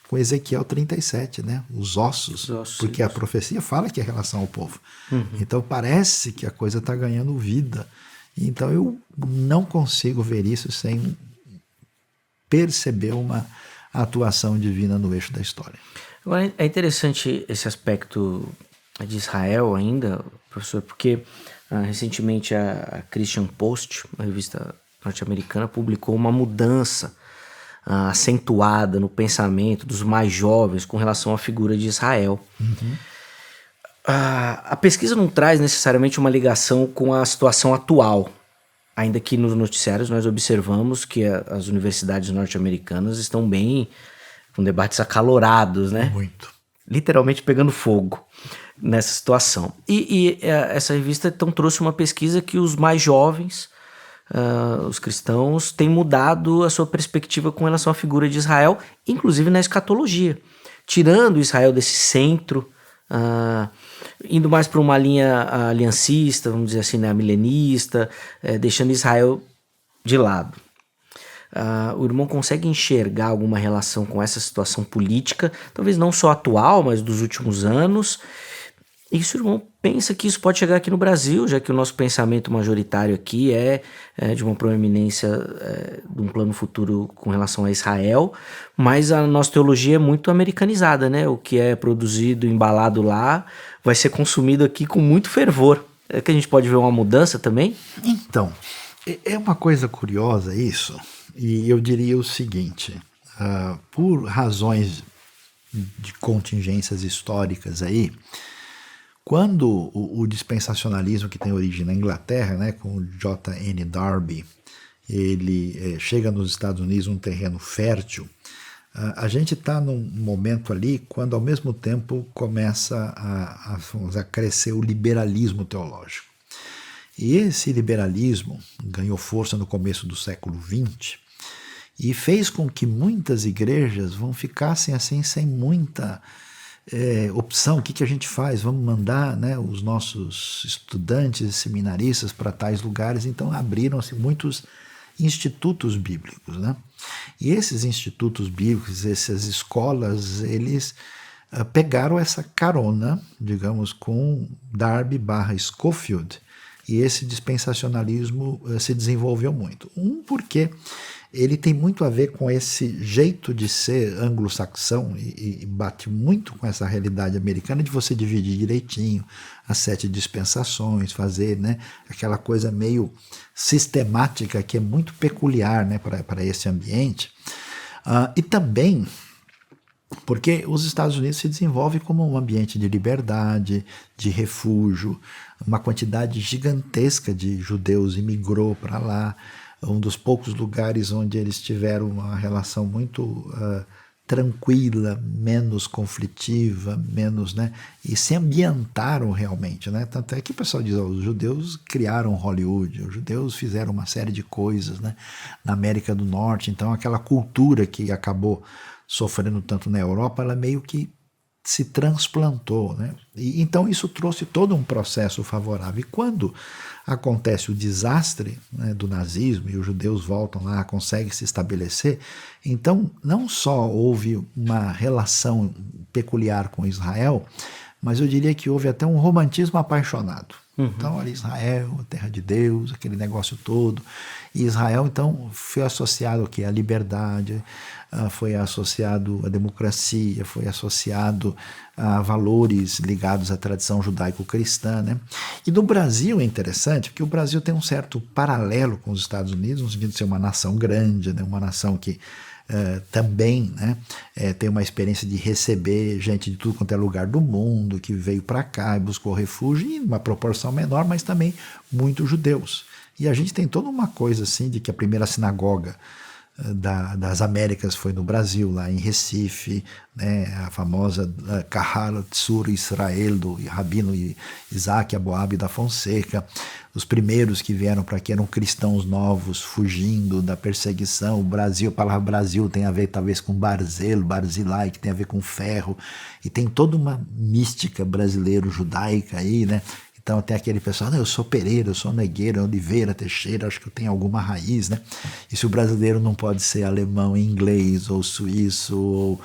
com Ezequiel 37, né? Os ossos, porque a profecia fala que é em relação ao povo. Então parece que a coisa está ganhando vida. Então eu não consigo ver isso sem perceber uma atuação divina no eixo da história. Agora, é interessante esse aspecto de Israel ainda, professor, porque recentemente a Christian Post, uma revista norte-americana, publicou uma mudança acentuada no pensamento dos mais jovens com relação à figura de Israel. A pesquisa não traz necessariamente uma ligação com a situação atual, ainda que nos noticiários nós observamos que as universidades norte-americanas estão bem com debates acalorados, né? Muito. Literalmente pegando fogo nessa situação. E essa revista então trouxe uma pesquisa que os mais jovens, os cristãos, têm mudado a sua perspectiva com relação à figura de Israel, inclusive na escatologia, tirando Israel desse centro, indo mais para uma linha aliancista, vamos dizer assim, né, milenista, deixando Israel de lado. O irmão consegue enxergar alguma relação com essa situação política, talvez não só atual, mas dos últimos anos? E se o irmão pensa que isso pode chegar aqui no Brasil, já que o nosso pensamento majoritário aqui é de uma proeminência de um plano futuro com relação a Israel, mas a nossa teologia é muito americanizada, né? O que é produzido, embalado lá, vai ser consumido aqui com muito fervor. É que a gente pode ver uma mudança também? Então, é uma coisa curiosa isso, e eu diria o seguinte, por razões de contingências históricas aí, quando o dispensacionalismo que tem origem na Inglaterra, né, com J.N. Darby, ele chega nos Estados Unidos num terreno fértil, a gente está num momento ali quando ao mesmo tempo começa a crescer o liberalismo teológico. E esse liberalismo ganhou força no começo do século XX e fez com que muitas igrejas ficassem assim sem muita opção. O que a gente faz? Vamos mandar, né, os nossos estudantes e seminaristas para tais lugares. Então abriram-se muitos institutos bíblicos, né? E esses institutos bíblicos, essas escolas, eles pegaram essa carona, digamos, com Darby / Scofield, e esse dispensacionalismo se desenvolveu muito. Porque ele tem muito a ver com esse jeito de ser anglo-saxão e bate muito com essa realidade americana de você dividir direitinho as 7 dispensações, fazer, né, aquela coisa meio sistemática que é muito peculiar, né, para esse ambiente. E também porque os Estados Unidos se desenvolve como um ambiente de liberdade, de refúgio, uma quantidade gigantesca de judeus imigrou para lá, um dos poucos lugares onde eles tiveram uma relação muito tranquila, menos conflitiva, menos, né? E se ambientaram realmente, né? Tanto é que o pessoal diz, os judeus criaram Hollywood, os judeus fizeram uma série de coisas, né? Na América do Norte, então aquela cultura que acabou sofrendo tanto na Europa, ela meio que se transplantou, né? E então isso trouxe todo um processo favorável. E quando acontece o desastre, né, do nazismo e os judeus voltam lá, conseguem se estabelecer, então não só houve uma relação peculiar com Israel, mas eu diria que houve até um romantismo apaixonado. Então, olha, Israel, a terra de Deus, aquele negócio todo. E Israel, então, foi associado ao quê? À liberdade, foi associado à democracia, foi associado a valores ligados à tradição judaico-cristã, né? E no Brasil é interessante, porque o Brasil tem um certo paralelo com os Estados Unidos, no sentido de ser uma nação grande, né? Uma nação que também, né, tem uma experiência de receber gente de tudo quanto é lugar do mundo, que veio para cá e buscou refúgio, em uma proporção menor, mas também muitos judeus. E a gente tem toda uma coisa assim de que a primeira sinagoga das Américas foi no Brasil, lá em Recife, né, a famosa Kahal Tzur Israel, do rabino Isaac Aboab da Fonseca. Os primeiros que vieram para aqui eram cristãos novos, fugindo da perseguição. O Brasil, a palavra Brasil tem a ver talvez com Barzelo, Barzilai, que tem a ver com ferro, e tem toda uma mística brasileiro-judaica aí, né? Então tem aquele pessoal, eu sou Pereira, eu sou Nogueira, Oliveira, Teixeira, acho que eu tenho alguma raiz, né? E se o brasileiro não pode ser alemão, inglês, ou suíço,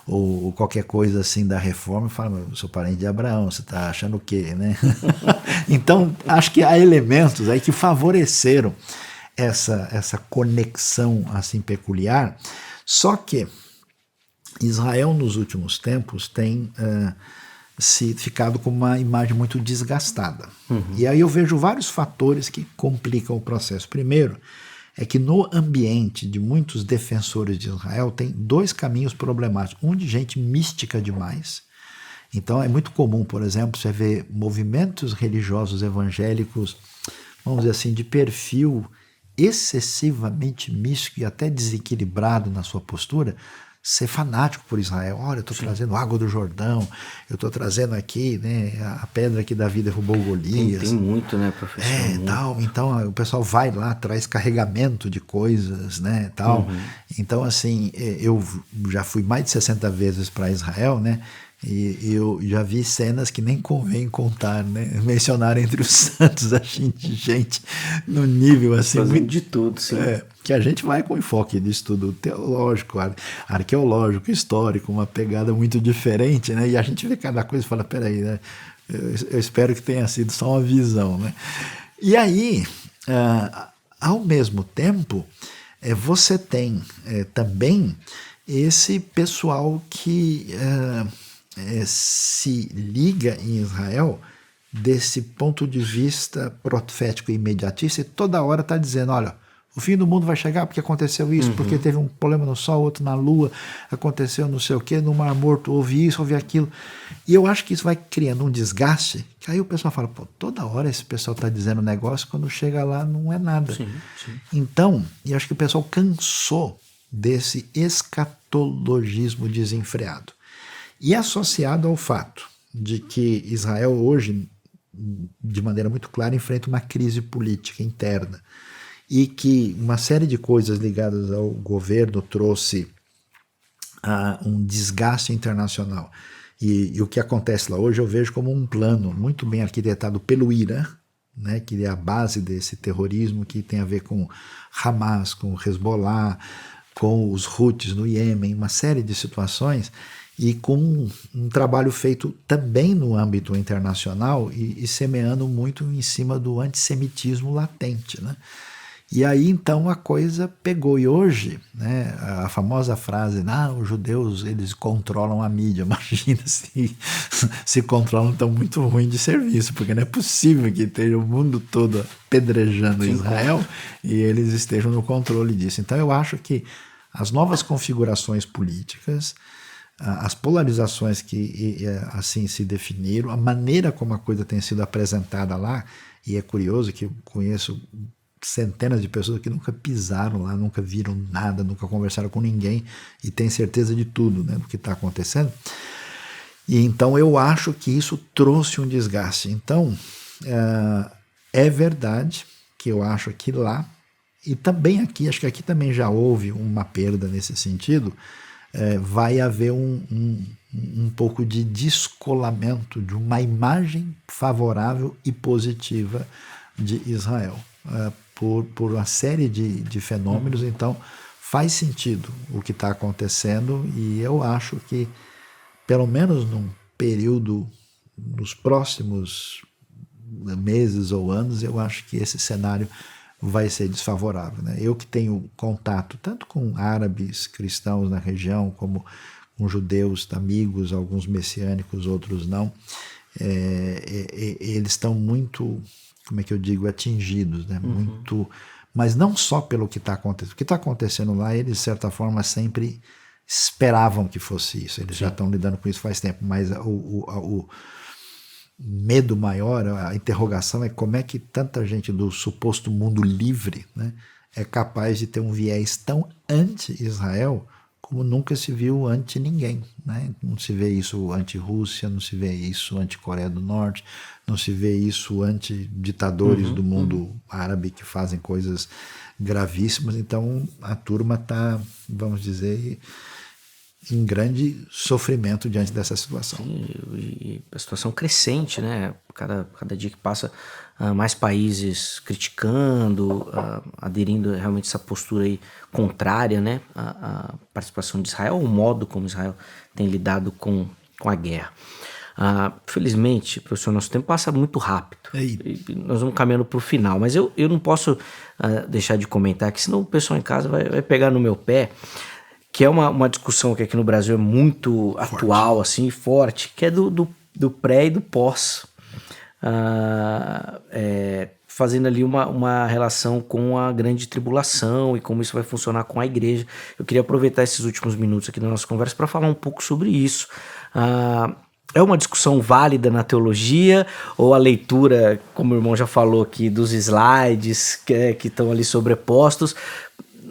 ou qualquer coisa assim da reforma, fala, eu sou parente de Abraão, você está achando o quê, né? Então acho que há elementos aí que favoreceram essa conexão assim peculiar, só que Israel nos últimos tempos tem ficado com uma imagem muito desgastada. E aí eu vejo vários fatores que complicam o processo. Primeiro, é que no ambiente de muitos defensores de Israel tem dois caminhos problemáticos. Um de gente mística demais. Então é muito comum, por exemplo, você ver movimentos religiosos evangélicos, vamos dizer assim, de perfil excessivamente místico e até desequilibrado na sua postura, ser fanático por Israel. Olha, eu estou trazendo água do Jordão, eu estou trazendo aqui, né, a pedra que Davi derrubou Golias. Tem muito, né, professor? Tal. Então o pessoal vai lá, traz carregamento de coisas, né, tal. Então, assim, eu já fui mais de 60 vezes para Israel, né, e eu já vi cenas que nem convém contar, né? Mencionar entre os santos a gente no nível assim. Fazendo de tudo, sim. Que a gente vai com enfoque de estudo teológico, arqueológico, histórico, uma pegada muito diferente, né? E a gente vê cada coisa e fala, peraí, né? Eu espero que tenha sido só uma visão, né? E aí, ao mesmo tempo, você tem também esse pessoal que se liga em Israel desse ponto de vista profético e imediatista e toda hora está dizendo, olha, o fim do mundo vai chegar porque aconteceu isso, porque teve um problema no Sol, outro na Lua, aconteceu não sei o que, no Mar Morto, houve isso, houve aquilo. E eu acho que isso vai criando um desgaste, que aí o pessoal fala, pô, toda hora esse pessoal está dizendo um negócio, quando chega lá não é nada. Sim. Então, eu acho que o pessoal cansou desse escatologismo desenfreado. E associado ao fato de que Israel hoje, de maneira muito clara, enfrenta uma crise política interna e que uma série de coisas ligadas ao governo trouxe um desgaste internacional. E o que acontece lá hoje eu vejo como um plano muito bem arquitetado pelo Irã, né, que é a base desse terrorismo que tem a ver com Hamas, com Hezbollah, com os Houthis no Iêmen, uma série de situações, e com um trabalho feito também no âmbito internacional e semeando muito em cima do antissemitismo latente, né? E aí então a coisa pegou, e hoje, né, a famosa frase, os judeus eles controlam a mídia, imagina se controlam, tão muito ruim de serviço, porque não é possível que esteja o mundo todo apedrejando Israel e eles estejam no controle disso. Então eu acho que as novas configurações políticas, as polarizações que assim se definiram, a maneira como a coisa tem sido apresentada lá, e é curioso que eu conheço centenas de pessoas que nunca pisaram lá, nunca viram nada, nunca conversaram com ninguém e tem certeza de tudo, né, do que está acontecendo. E então eu acho que isso trouxe um desgaste. Então é verdade que eu acho que lá, e também aqui, acho que aqui também já houve uma perda nesse sentido, vai haver um pouco de descolamento de uma imagem favorável e positiva de Israel, por uma série de fenômenos. Então faz sentido o que está acontecendo, e eu acho que pelo menos num período, nos próximos meses ou anos, eu acho que esse cenário vai ser desfavorável, né? Eu que tenho contato tanto com árabes cristãos na região, como com judeus, amigos, alguns messiânicos, outros não, eles estão muito, como é que eu digo, atingidos, né? Muito, mas não só pelo que está acontecendo. O que está acontecendo lá, eles de certa forma sempre esperavam que fosse isso, eles já estão lidando com isso faz tempo, mas o medo maior, a interrogação é como é que tanta gente do suposto mundo livre, né, é capaz de ter um viés tão anti-Israel como nunca se viu anti ninguém, né? Não se vê isso anti-Rússia, não se vê isso anti-Coreia do Norte, não se vê isso anti-ditadores do mundo árabe que fazem coisas gravíssimas. Então a turma está, vamos dizer, em grande sofrimento diante dessa situação. Sim, e a situação crescente, né? Cada dia que passa, mais países criticando, aderindo realmente a essa postura aí contrária, né? A participação de Israel, o modo como Israel tem lidado com a guerra. Felizmente, professor, nosso tempo passa muito rápido. E nós vamos caminhando para o final, mas eu não posso deixar de comentar, que senão o pessoal em casa vai pegar no meu pé, que é uma discussão que aqui no Brasil é muito atual, assim, forte, que é do pré e do pós. Fazendo ali uma relação com a grande tribulação e como isso vai funcionar com a igreja. Eu queria aproveitar esses últimos minutos aqui da nossa conversa para falar um pouco sobre isso. É uma discussão válida na teologia, ou a leitura, como o irmão já falou aqui, dos slides que estão ali sobrepostos,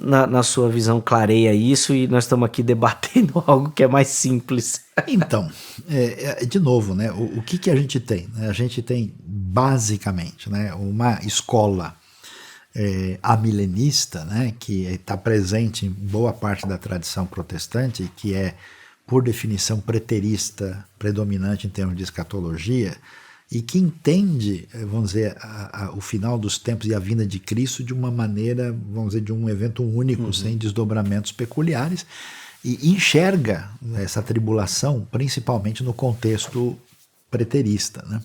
na sua visão, clareia isso, e nós estamos aqui debatendo algo que é mais simples. Então, de novo, né, o que a gente tem? A gente tem, basicamente, né, uma escola amilenista, né, que está presente em boa parte da tradição protestante, que é, por definição, preterista, predominante em termos de escatologia, e que entende, vamos dizer, o final dos tempos e a vinda de Cristo de uma maneira, vamos dizer, de um evento único, sem desdobramentos peculiares, e enxerga essa tribulação principalmente no contexto preterista, né?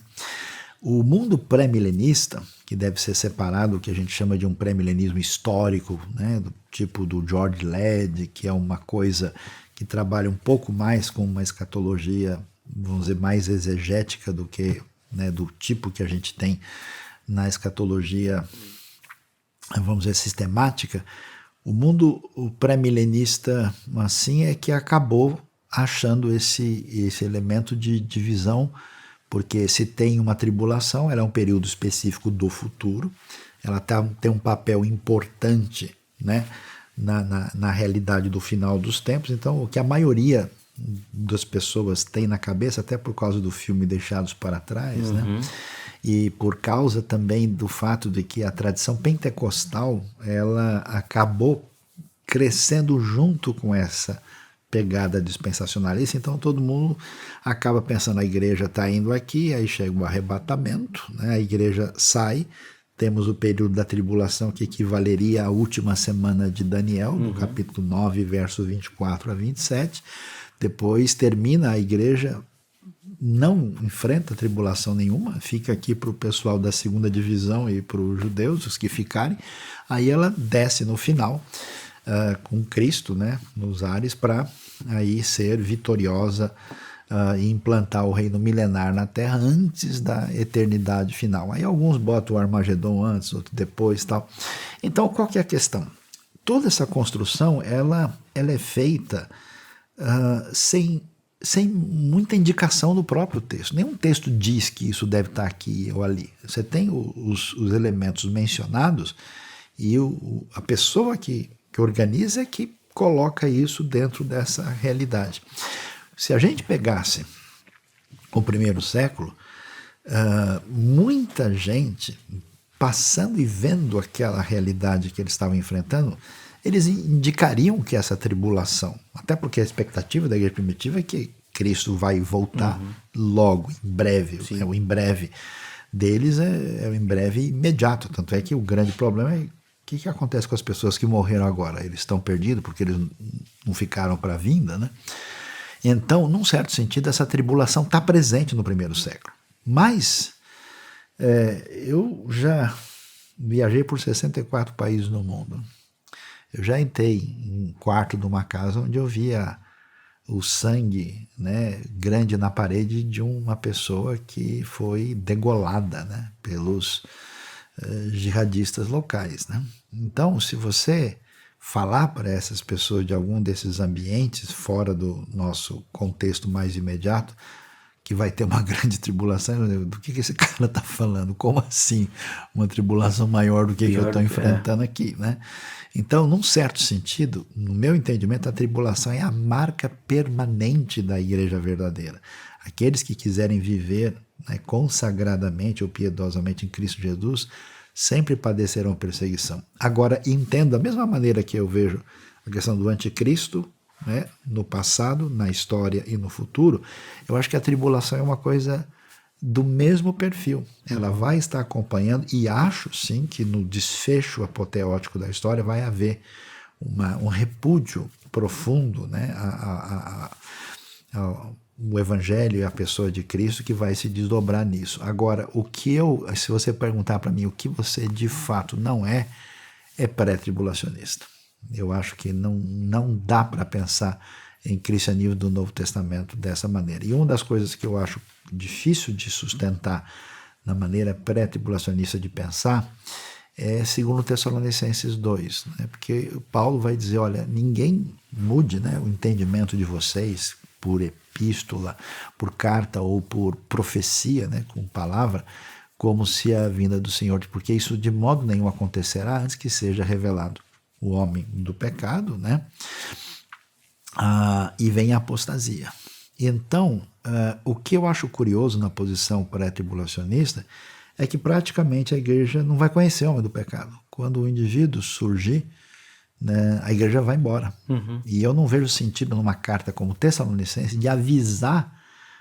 O mundo pré-milenista, que deve ser separado do que a gente chama de um pré-milenismo histórico, né, do tipo do George Led, que é uma coisa que trabalha um pouco mais com uma escatologia, vamos dizer, mais exegética do que, né, do tipo que a gente tem na escatologia, vamos dizer, sistemática. O mundo pré-milenista, assim, é que acabou achando esse elemento de divisão, porque se tem uma tribulação, ela é um período específico do futuro, ela tem um papel importante, né, na realidade do final dos tempos. Então, o que a maioria das pessoas tem na cabeça, até por causa do filme Deixados para Trás, né? E por causa também do fato de que a tradição pentecostal, ela acabou crescendo junto com essa pegada dispensacionalista. Então todo mundo acaba pensando, a igreja está indo aqui, aí chega o arrebatamento, né? A igreja sai, temos o período da tribulação, que equivaleria à última semana de Daniel, no capítulo 9, verso 24 a 27. Depois termina, a igreja não enfrenta tribulação nenhuma, fica aqui para o pessoal da segunda divisão e para os judeus, os que ficarem. Aí ela desce no final com Cristo, né, nos ares, para aí ser vitoriosa e implantar o reino milenar na Terra antes da eternidade final. Aí alguns botam o Armagedon antes, outros depois, tal. Então, qual que é a questão? Toda essa construção, ela é feita sem muita indicação do próprio texto. Nenhum texto diz que isso deve estar aqui ou ali. Você tem os elementos mencionados, E a pessoa que organiza é que coloca isso dentro dessa realidade. Se a gente pegasse o primeiro século, muita gente passando e vendo aquela realidade que eles estavam enfrentando, eles indicariam que essa tribulação, até porque a expectativa da igreja primitiva é que Cristo vai voltar logo, em breve. O em breve deles é o em breve imediato. Tanto é que o grande problema é o que acontece com as pessoas que morreram agora. Eles estão perdidos porque eles não ficaram para a vinda, né? Então, num certo sentido, essa tribulação está presente no primeiro século. Mas eu já viajei por 64 países no mundo. Eu já entrei em um quarto de uma casa onde eu via o sangue, né, grande na parede de uma pessoa que foi degolada, né, pelos jihadistas locais, né? Então, se você falar para essas pessoas de algum desses ambientes fora do nosso contexto mais imediato, que vai ter uma grande tribulação, do que esse cara está falando? Como assim uma tribulação maior do que eu estou enfrentando aqui, né? Então, num certo sentido, no meu entendimento, a tribulação é a marca permanente da igreja verdadeira. Aqueles que quiserem viver, né, consagradamente ou piedosamente em Cristo Jesus, sempre padecerão perseguição. Agora, entendo da mesma maneira que eu vejo a questão do anticristo, né, no passado, na história e no futuro, eu acho que a tribulação é uma coisa do mesmo perfil. Ela vai estar acompanhando, e acho sim que no desfecho apoteótico da história vai haver um repúdio profundo, né, o Evangelho e a pessoa de Cristo que vai se desdobrar nisso. Agora, se você perguntar para mim o que você de fato não é pré-tribulacionista. Eu acho que não dá para pensar em cristianismo do Novo Testamento dessa maneira. E uma das coisas que eu acho difícil de sustentar na maneira pré-tribulacionista de pensar é segundo Tessalonicenses 2, né? Porque Paulo vai dizer, olha, ninguém mude, né, o entendimento de vocês por epístola, por carta ou por profecia, né, com palavra, como se a vinda do Senhor, porque isso de modo nenhum acontecerá antes que seja revelado o homem do pecado, né? E vem a apostasia. Então, o que eu acho curioso na posição pré-tribulacionista é que praticamente a igreja não vai conhecer o homem do pecado. Quando o indivíduo surgir, né, a igreja vai embora. E eu não vejo sentido numa carta como Tessalonicenses de avisar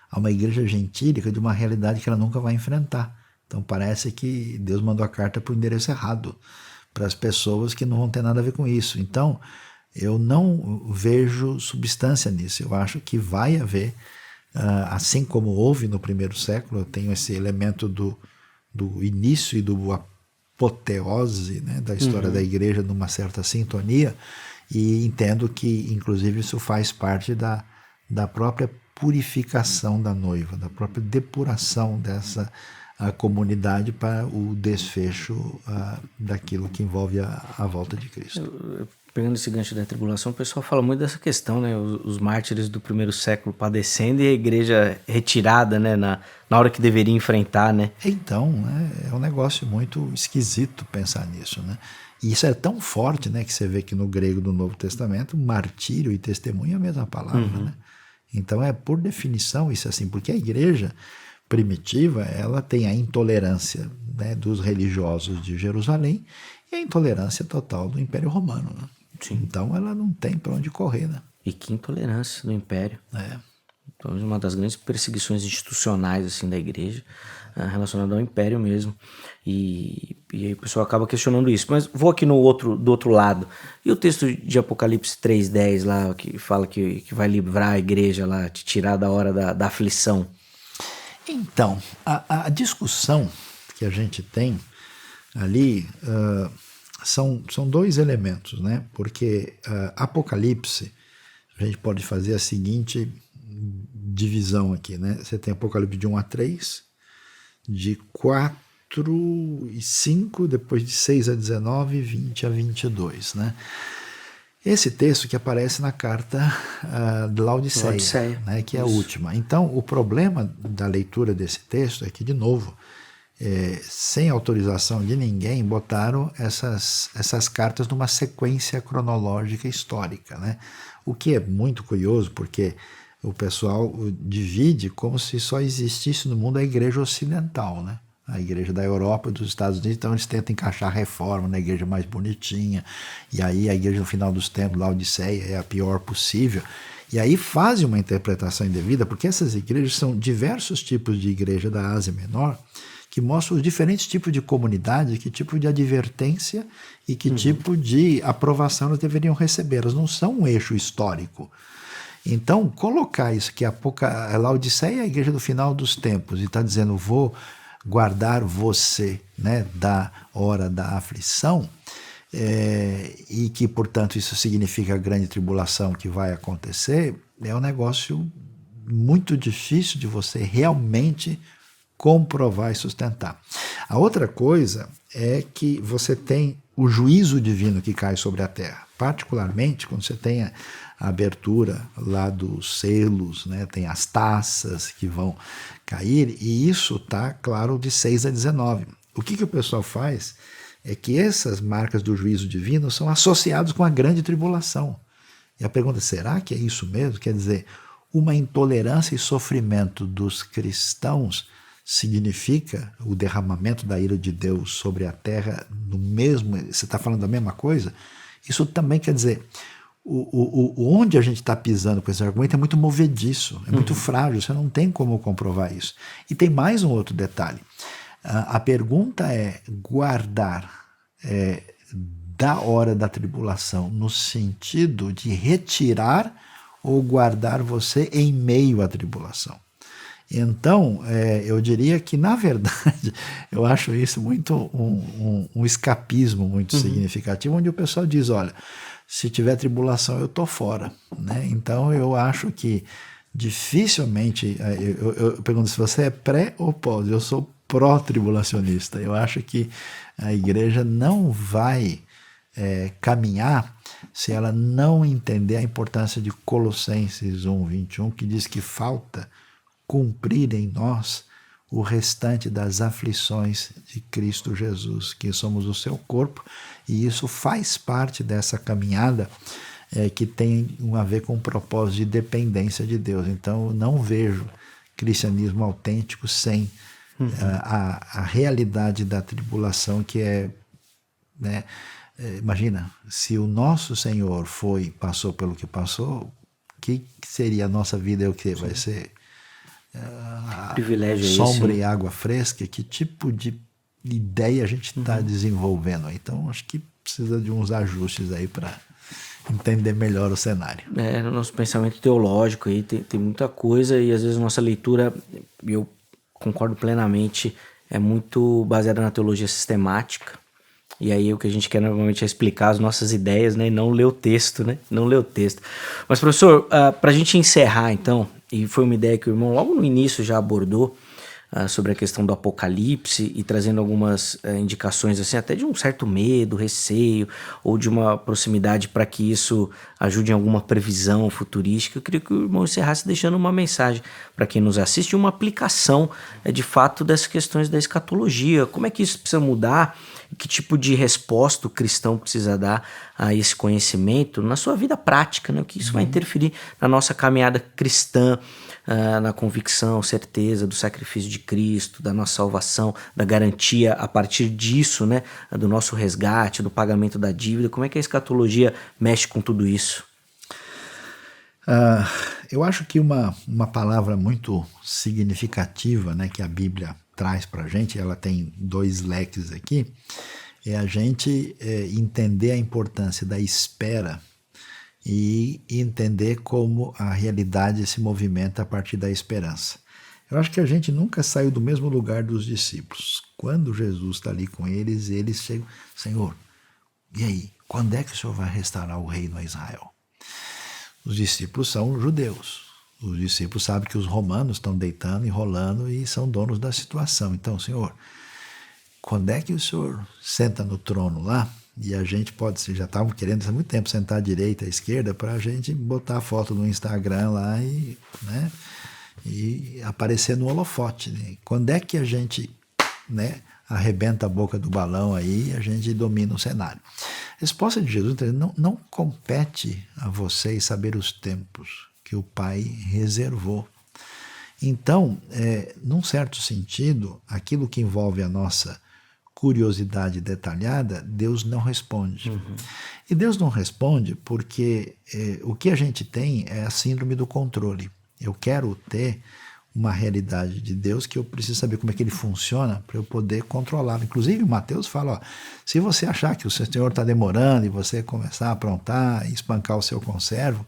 a uma igreja gentílica de uma realidade que ela nunca vai enfrentar. Então parece que Deus mandou a carta para o endereço errado, para as pessoas que não vão ter nada a ver com isso. Então, eu não vejo substância nisso. Eu acho que vai haver, assim como houve no primeiro século, eu tenho esse elemento do início e do apoteose, né, da história da igreja numa certa sintonia, e entendo que, inclusive, isso faz parte da própria purificação da noiva, da própria depuração dessa a comunidade para o desfecho daquilo que envolve a volta de Cristo. Pegando esse gancho da tribulação, o pessoal fala muito dessa questão, né? Os mártires do primeiro século padecendo e a igreja retirada, né? Na hora que deveria enfrentar, né? Então, né, é um negócio muito esquisito pensar nisso, né? E isso é tão forte, né, que você vê que no grego do Novo Testamento, martírio e testemunho é a mesma palavra, né? Então por definição isso é assim, porque a igreja primitiva, ela tem a intolerância, né, dos religiosos de Jerusalém e a intolerância total do Império Romano, né? Então ela não tem para onde correr, né? E que intolerância do Império. Então, uma das grandes perseguições institucionais assim, da igreja, relacionada ao Império mesmo. E aí o pessoal acaba questionando isso. Mas vou aqui do outro lado. E o texto de Apocalipse 3:10 lá, que fala que vai livrar a igreja lá, te tirar da hora da aflição? Então, a discussão que a gente tem ali são dois elementos, né? Porque Apocalipse, a gente pode fazer a seguinte divisão aqui, né? Você tem Apocalipse de 1 a 3, de 4 e 5, depois de 6 a 19, 20 a 22, né? Esse texto que aparece na carta de Laodiceia, né, que é a última. Então, o problema da leitura desse texto é que, de novo, sem autorização de ninguém, botaram essas cartas numa sequência cronológica histórica, né? O que é muito curioso, porque o pessoal divide como se só existisse no mundo a igreja ocidental, né? A igreja da Europa e dos Estados Unidos, então eles tentam encaixar a reforma na igreja mais bonitinha, e aí a igreja no final dos tempos, Laodiceia, é a pior possível, e aí fazem uma interpretação indevida, porque essas igrejas são diversos tipos de igreja da Ásia Menor, que mostram os diferentes tipos de comunidade, que tipo de advertência e que tipo de aprovação elas deveriam receber. Elas não são um eixo histórico. Então, colocar isso, que a Laodiceia é a igreja do final dos tempos, e está dizendo, vou guardar você, né, da hora da aflição, e que, portanto, isso significa a grande tribulação que vai acontecer, é um negócio muito difícil de você realmente comprovar e sustentar. A outra coisa é que você tem o juízo divino que cai sobre a terra, particularmente quando você tem a abertura lá dos selos, né? Tem as taças que vão cair, e isso está, claro, de 6 a 19. O que o pessoal faz é que essas marcas do juízo divino são associadas com a grande tribulação. E a pergunta é, será que é isso mesmo? Quer dizer, uma intolerância e sofrimento dos cristãos significa o derramamento da ira de Deus sobre a terra no mesmo... Você está falando da mesma coisa? Isso também quer dizer... onde a gente está pisando com esse argumento é muito movediço, é muito frágil, você não tem como comprovar isso. E tem mais um outro detalhe. A pergunta é guardar da hora da tribulação no sentido de retirar ou guardar você em meio à tribulação. Então, eu diria que, na verdade, eu acho isso muito um escapismo muito significativo, onde o pessoal diz, olha, se tiver tribulação eu estou fora, né? Então eu acho que dificilmente, eu pergunto se você é pré ou pós, eu sou pró-tribulacionista, eu acho que a igreja não vai caminhar se ela não entender a importância de Colossenses 1:21, que diz que falta cumprir em nós o restante das aflições de Cristo Jesus, que somos o seu corpo, e isso faz parte dessa caminhada que tem a ver com o propósito de dependência de Deus. Então, eu não vejo cristianismo autêntico sem a realidade da tribulação, que é, né, imagina, se o nosso Senhor passou pelo que passou, o que seria a nossa vida? É o que vai ser? Privilégio sombra esse, e água fresca? Que tipo de ideia a gente está desenvolvendo? Então, acho que precisa de uns ajustes aí para entender melhor o cenário. No nosso pensamento teológico aí tem muita coisa, e às vezes nossa leitura, eu concordo plenamente, é muito baseada na teologia sistemática. E aí o que a gente quer normalmente é explicar as nossas ideias, né? E não ler o texto, né? Não ler o texto. Mas, professor, para a gente encerrar, então, e foi uma ideia que o irmão logo no início já abordou, sobre a questão do apocalipse, e trazendo algumas indicações, assim, até de um certo medo, receio, ou de uma proximidade para que isso ajude em alguma previsão futurística. Eu queria que o irmão encerrasse deixando uma mensagem para quem nos assiste, uma aplicação, de fato, dessas questões da escatologia. Como é que isso precisa mudar? Que tipo de resposta o cristão precisa dar a esse conhecimento na sua vida prática, né? O que isso vai interferir na nossa caminhada cristã, na convicção, certeza do sacrifício de Cristo, da nossa salvação, da garantia a partir disso, né? Do nosso resgate, do pagamento da dívida. Como é que a escatologia mexe com tudo isso? Eu acho que uma palavra muito significativa, né, que a Bíblia traz para a gente, ela tem 2 leques aqui, é a gente entender a importância da espera e entender como a realidade se movimenta a partir da esperança. Eu acho que a gente nunca saiu do mesmo lugar dos discípulos. Quando Jesus está ali com eles, eles chegam, Senhor, e aí, quando é que o Senhor vai restaurar o reino a Israel? Os discípulos são judeus. Os discípulos sabem que os romanos estão deitando e rolando e são donos da situação. Então, Senhor, quando é que o Senhor senta no trono lá? E a gente já estavam querendo há muito tempo sentar à direita, à esquerda, para a gente botar a foto no Instagram lá e aparecer no holofote, né? Quando é que a gente né, arrebenta a boca do balão aí e a gente domina o cenário. A resposta de Jesus não compete a vocês saber os tempos que o Pai reservou. Então, num certo sentido, aquilo que envolve a nossa curiosidade detalhada, Deus não responde. E Deus não responde porque o que a gente tem é a síndrome do controle. Eu quero ter uma realidade de Deus que eu preciso saber como é que ele funciona para eu poder controlá-lo. Inclusive, Mateus fala, ó, se você achar que o Senhor está demorando e você começar a aprontar e espancar o seu conservo,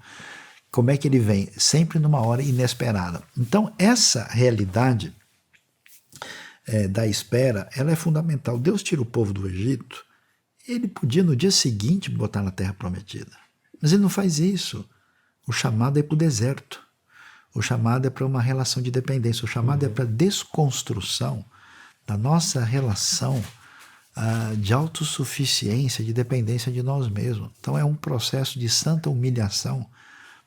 como é que ele vem? Sempre numa hora inesperada. Então, essa realidade da espera, ela é fundamental. Deus tira o povo do Egito, ele podia no dia seguinte botar na terra prometida. Mas ele não faz isso. O chamado é para o deserto. O chamado é para uma relação de dependência. O chamado é para a desconstrução da nossa relação de autossuficiência, de dependência de nós mesmos. Então é um processo de santa humilhação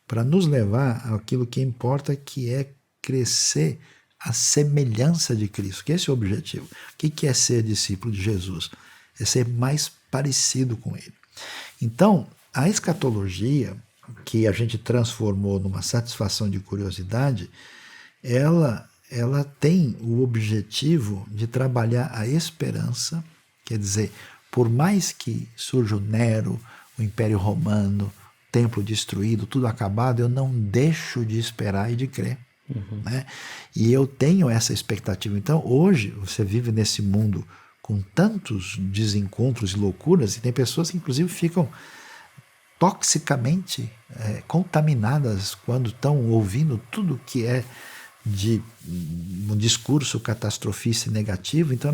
para nos levar àquilo que importa, que é crescer a semelhança de Cristo, que esse é o objetivo. O que é ser discípulo de Jesus? É ser mais parecido com ele. Então, a escatologia, que a gente transformou numa satisfação de curiosidade, ela tem o objetivo de trabalhar a esperança, quer dizer, por mais que surja o Nero, o Império Romano, o templo destruído, tudo acabado, eu não deixo de esperar e de crer. Né? E eu tenho essa expectativa. Então, hoje, você vive nesse mundo com tantos desencontros e loucuras, e tem pessoas que, inclusive, ficam toxicamente contaminadas quando estão ouvindo tudo que é de um discurso catastrofista e negativo. Então,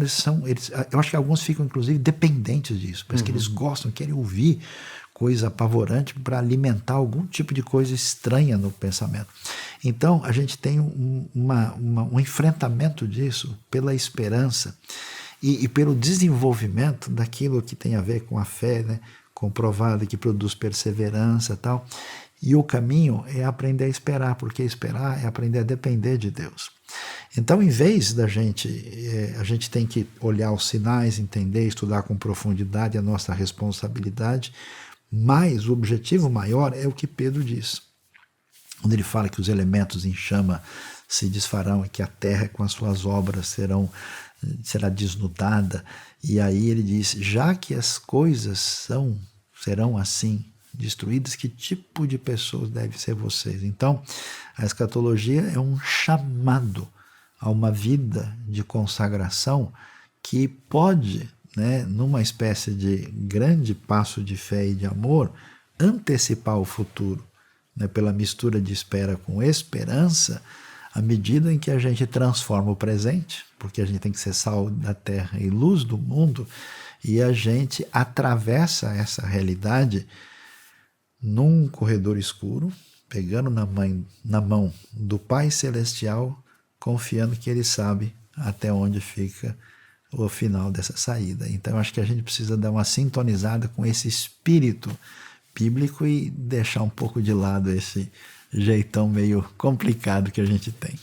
eu acho que alguns ficam, inclusive, dependentes disso. Parece que eles gostam, querem ouvir coisa apavorante para alimentar algum tipo de coisa estranha no pensamento. Então, a gente tem um enfrentamento disso pela esperança e pelo desenvolvimento daquilo que tem a ver com a fé, né, comprovada, que produz perseverança e tal. E o caminho é aprender a esperar, porque esperar é aprender a depender de Deus. Então, em vez da gente, a gente tem que olhar os sinais, entender, estudar com profundidade a nossa responsabilidade, mas o objetivo maior é o que Pedro diz, onde ele fala que os elementos em chama se desfarão e que a terra com as suas obras será desnudada. E aí ele diz, já que as coisas serão assim, destruídas, que tipo de pessoas devem ser vocês? Então, a escatologia é um chamado a uma vida de consagração que pode, né, numa espécie de grande passo de fé e de amor, antecipar o futuro, né, pela mistura de espera com esperança, à medida em que a gente transforma o presente, porque a gente tem que ser sal da terra e luz do mundo, e a gente atravessa essa realidade num corredor escuro, pegando na mão do Pai Celestial, confiando que Ele sabe até onde fica o final dessa saída. Então, eu acho que a gente precisa dar uma sintonizada com esse espírito bíblico e deixar um pouco de lado esse jeitão meio complicado que a gente tem.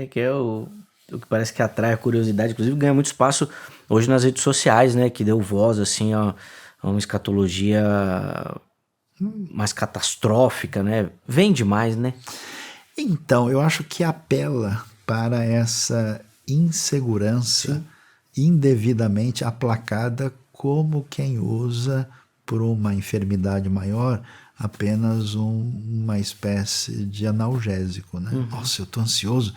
Que é o que parece que atrai a curiosidade, inclusive ganha muito espaço hoje nas redes sociais, né, que deu voz assim a uma escatologia mais catastrófica, né? Vende mais, né? Então, eu acho que apela para essa insegurança indevidamente aplacada, como quem usa por uma enfermidade maior apenas uma espécie de analgésico, né? Nossa, eu tô ansioso.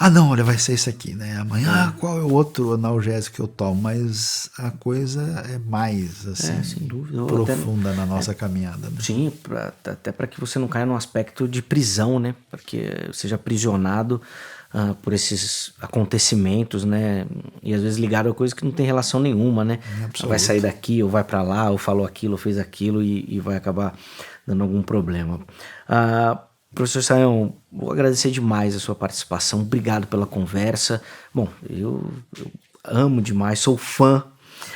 Ah, não, olha, vai ser isso aqui, né? Amanhã, qual é o outro analgésico que eu tomo? Mas a coisa é mais, assim, sem dúvida, profunda na nossa caminhada, né? Sim, até para que você não caia num aspecto de prisão, né? Para que seja aprisionado por esses acontecimentos, né? E às vezes ligado a coisas que não tem relação nenhuma, né? Vai sair daqui, ou vai para lá, ou falou aquilo, ou fez aquilo, e vai acabar dando algum problema. Professor Sayão, vou agradecer demais a sua participação, obrigado pela conversa. Bom, eu amo demais, sou fã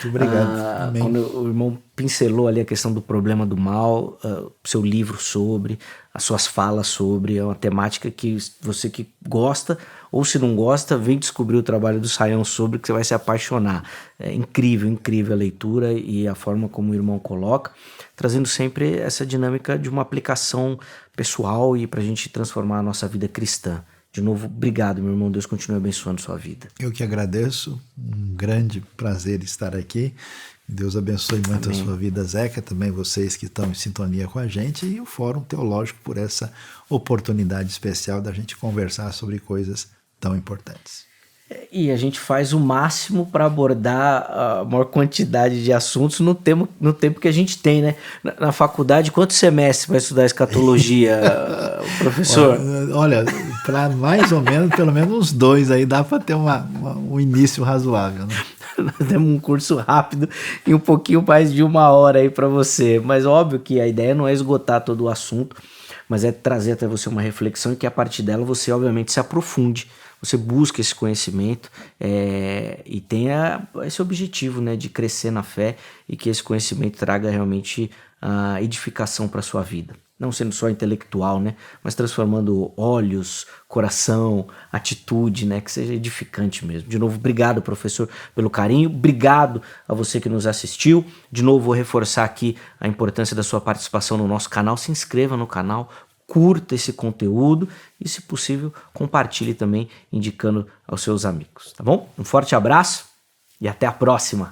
Muito obrigado. Amém. Quando o irmão pincelou ali a questão do problema do mal, seu livro sobre, as suas falas sobre, é uma temática que você que gosta, ou se não gosta, vem descobrir o trabalho do Sayão sobre, que você vai se apaixonar. É incrível, incrível a leitura e a forma como o irmão coloca, trazendo sempre essa dinâmica de uma aplicação pessoal e para a gente transformar a nossa vida cristã. De novo, obrigado, meu irmão. Deus continue abençoando sua vida. Eu que agradeço. Um grande prazer estar aqui. Deus abençoe muito Amém. A sua vida, Zeca, também vocês que estão em sintonia com a gente e o Fórum Teológico por essa oportunidade especial da gente conversar sobre coisas tão importantes. E a gente faz o máximo para abordar a maior quantidade de assuntos no tempo que a gente tem, né? Na faculdade, quantos semestres vai estudar escatologia, professor? Olha, para mais ou menos, pelo menos uns 2 aí, dá para ter um início razoável, né? Nós temos um curso rápido e um pouquinho mais de 1 hora aí para você. Mas óbvio que a ideia não é esgotar todo o assunto, mas é trazer até você uma reflexão e que a partir dela você obviamente se aprofunde. Você busca esse conhecimento e tenha esse objetivo, né, de crescer na fé e que esse conhecimento traga realmente a edificação para a sua vida. Não sendo só intelectual, né, mas transformando olhos, coração, atitude, né, que seja edificante mesmo. De novo, obrigado, professor, pelo carinho. Obrigado a você que nos assistiu. De novo, vou reforçar aqui a importância da sua participação no nosso canal. Se inscreva no canal. Curta esse conteúdo e, se possível, compartilhe também, indicando aos seus amigos, tá bom? Um forte abraço e até a próxima!